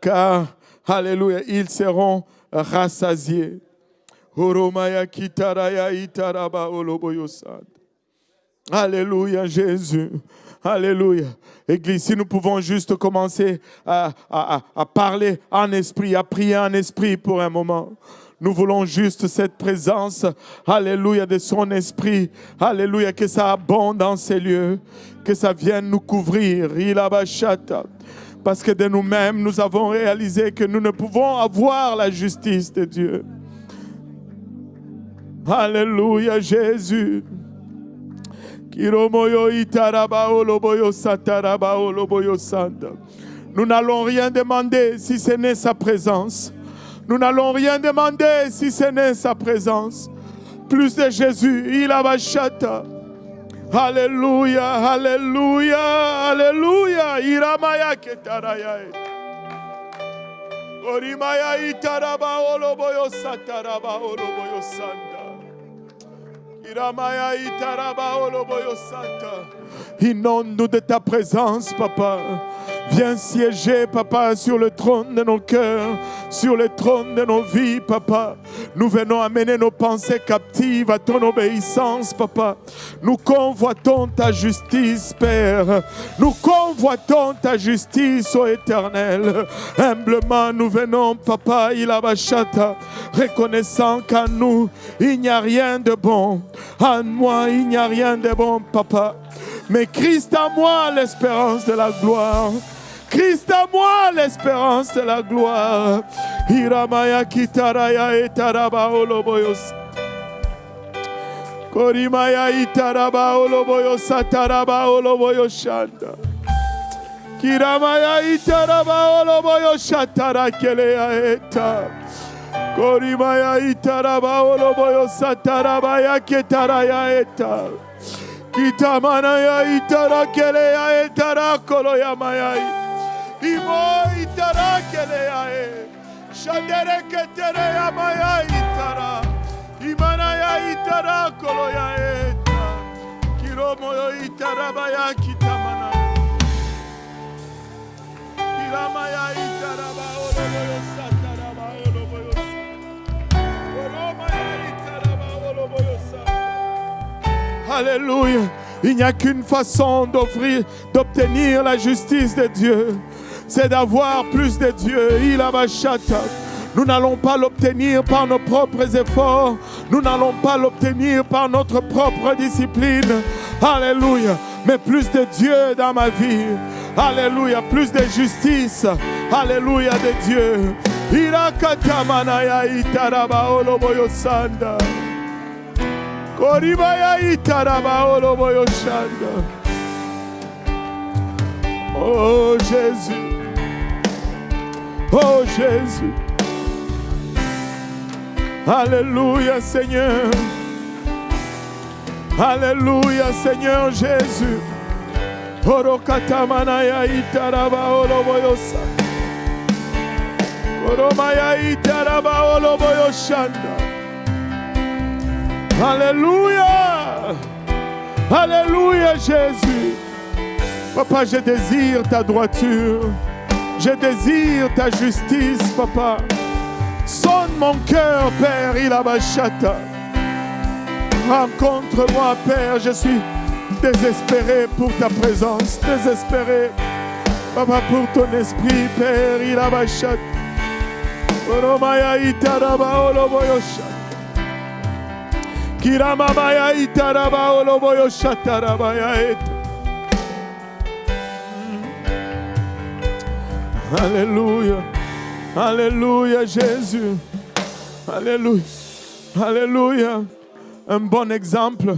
Car, alléluia, ils seront rassasiés. Alléluia, Jésus. Alléluia. Église, si nous pouvons juste commencer à parler en esprit, à prier en esprit pour un moment. Nous voulons juste cette présence, alléluia, de son esprit. Alléluia, que ça abonde dans ces lieux, que ça vienne nous couvrir. Parce que de nous-mêmes, nous avons réalisé que nous ne pouvons avoir la justice de Dieu. Alléluia, Jésus. Nous n'allons rien demander si ce n'est sa présence. Nous n'allons rien demander si ce n'est sa présence. Plus de Jésus, il abachata. Alléluia, alléluia, alléluia. Iramaya ketaraya. Orimaya itaraba oloboyo sataraba oloboyo sanda. Iramaya itaraba oloboyo santa. Inonde-nous de ta présence, Papa. Viens siéger, Papa, sur le trône de nos cœurs, sur le trône de nos vies, Papa. Nous venons amener nos pensées captives à ton obéissance, Papa. Nous convoitons ta justice, Père. Nous convoitons ta justice, ô Éternel. Humblement, nous venons, Papa, Ilabachata, reconnaissant qu'en nous, il n'y a rien de bon. En moi, il n'y a rien de bon, Papa. Mais Christ à moi, l'espérance de la gloire. Christ à moi, l'espérance de la gloire. Hiramaya kitaraya etaraba oloboyos. Korimaya itaraba oloboyos sataraba oloboyoshanda. Kiramaya itaraba oloboyos satara kelea eta. Korimaya itaraba oloboyos sataraba ya ketaraya eta. Kitamanaya itara kelea etara koloya mayai. Imo itara kelea e. Shandere ketere ya maya itara. Imanaya itara koloya eta. Kiromoyo itara baya kitamana. Kiramaya itara ba oloboyo satara ba oloboyo sa. Oromaya itara ba oloboyo sa. Alléluia. Il n'y a qu'une façon d'obtenir la justice de Dieu. C'est d'avoir plus de Dieu. Il a bachata. Nous n'allons pas l'obtenir par nos propres efforts. Nous n'allons pas l'obtenir par notre propre discipline. Alléluia. Mais plus de Dieu dans ma vie. Alléluia. Plus de justice. Alléluia de Dieu. Irakatamanaya itaraba oloboyo sanda. Koribaya itaraba oloboyo shanda. Oh Jésus. Oh Jésus. Alléluia Seigneur. Alléluia Seigneur Jésus. Orokatamanaya itaraba oloboyosa. Oromaya itaraba oloboyoshanda. Alléluia. Alléluia Jésus. Papa, je désire ta droiture. Je désire ta justice, Papa. Sonne mon cœur, Père, il a bachata. Rencontre-moi, Père, je suis Désespéré pour ta présence, désespéré, Papa, pour ton esprit, Père, il a bachat. Oromaya itaraba oloboyosha. Kiramamaya itaraba oloboyosha tarabaya et. Alléluia, Alléluia, Jésus, Alléluia, Alléluia. Un bon exemple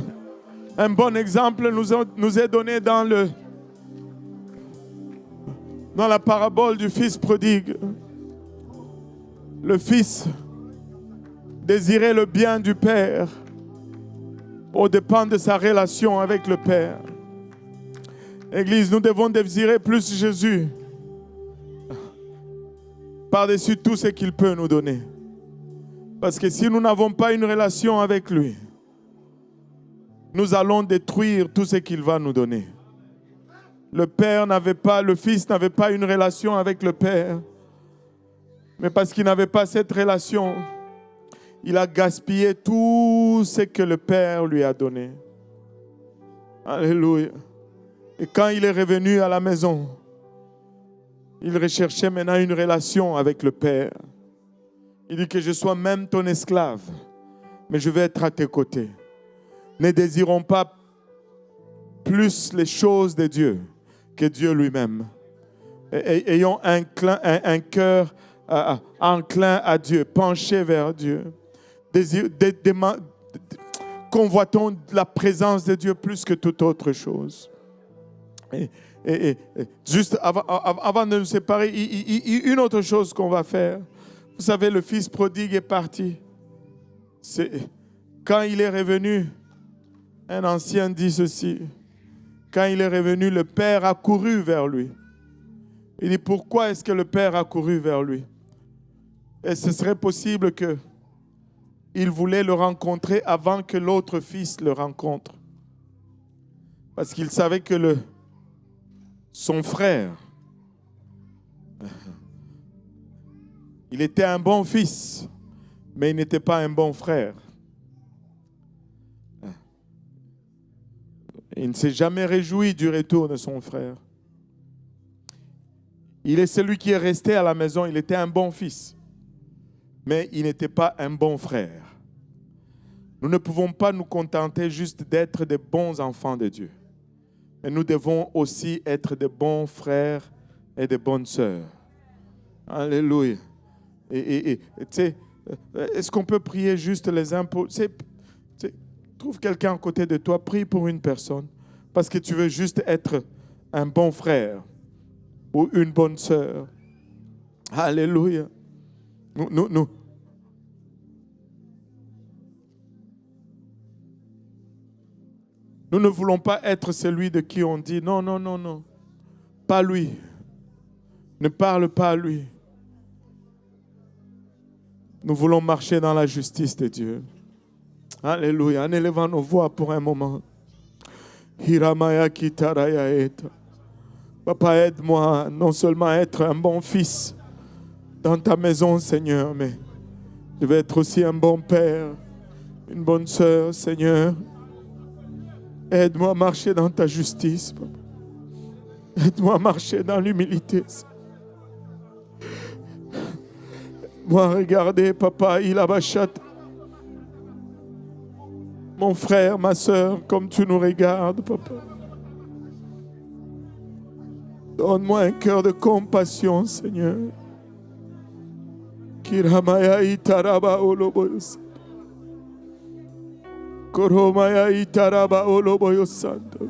nous est donné dans la parabole du fils prodigue. Le fils désirait le bien du père au dépend de sa relation avec le père. Église, nous devons désirer plus Jésus par-dessus tout ce qu'il peut nous donner. Parce que si nous n'avons pas une relation avec lui, nous allons détruire tout ce qu'il va nous donner. Le fils n'avait pas une relation avec le père. Mais parce qu'il n'avait pas cette relation, il a gaspillé tout ce que le père lui a donné. Alléluia. Et quand il est revenu à la maison, il recherchait maintenant une relation avec le père. Il dit que je sois même ton esclave, mais je vais être à tes côtés. Ne désirons pas plus les choses de Dieu que Dieu lui-même. Ayons un cœur enclin à Dieu, penché vers Dieu. Convoitons la présence de Dieu plus que toute autre chose. Et juste avant de nous séparer, une autre chose qu'on va faire. Vous savez, le fils prodigue est parti. Quand il est revenu, un ancien dit ceci. Quand il est revenu, le père a couru vers lui. Il dit, pourquoi est-ce que le père a couru vers lui? Et ce serait possible qu'il voulait le rencontrer avant que l'autre fils le rencontre. Parce qu'il savait que son frère, il était un bon fils, mais il n'était pas un bon frère. Il ne s'est jamais réjoui du retour de son frère. Il est celui qui est resté à la maison. Il était un bon fils, mais il n'était pas un bon frère. Nous ne pouvons pas nous contenter juste d'être des bons enfants de Dieu. Mais nous devons aussi être des bons frères et des bonnes sœurs. Alléluia. Et tu sais, est-ce qu'on peut prier juste les uns pour... Trouve quelqu'un à côté de toi, prie pour une personne, parce que tu veux juste être un bon frère ou une bonne sœur. Alléluia. Nous ne voulons pas être celui de qui on dit non, non, non, non. Pas lui. Ne parle pas à lui. Nous voulons marcher dans la justice de Dieu. Alléluia. En élevant nos voix pour un moment. Hiramaya kitaraya eta. Papa, aide-moi non seulement à être un bon fils dans ta maison, Seigneur, mais je vais être aussi un bon père, une bonne sœur, Seigneur. Aide-moi à marcher dans ta justice, Papa. Aide-moi à marcher dans l'humilité. Moi, regardez, Papa, il a bachat. Mon frère, ma sœur, comme tu nous regardes, Papa. Donne-moi un cœur de compassion, Seigneur. Kiramaya itaraba oloboyos. Koromaya itaraba oloboyos santo.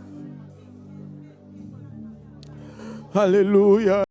Alléluia.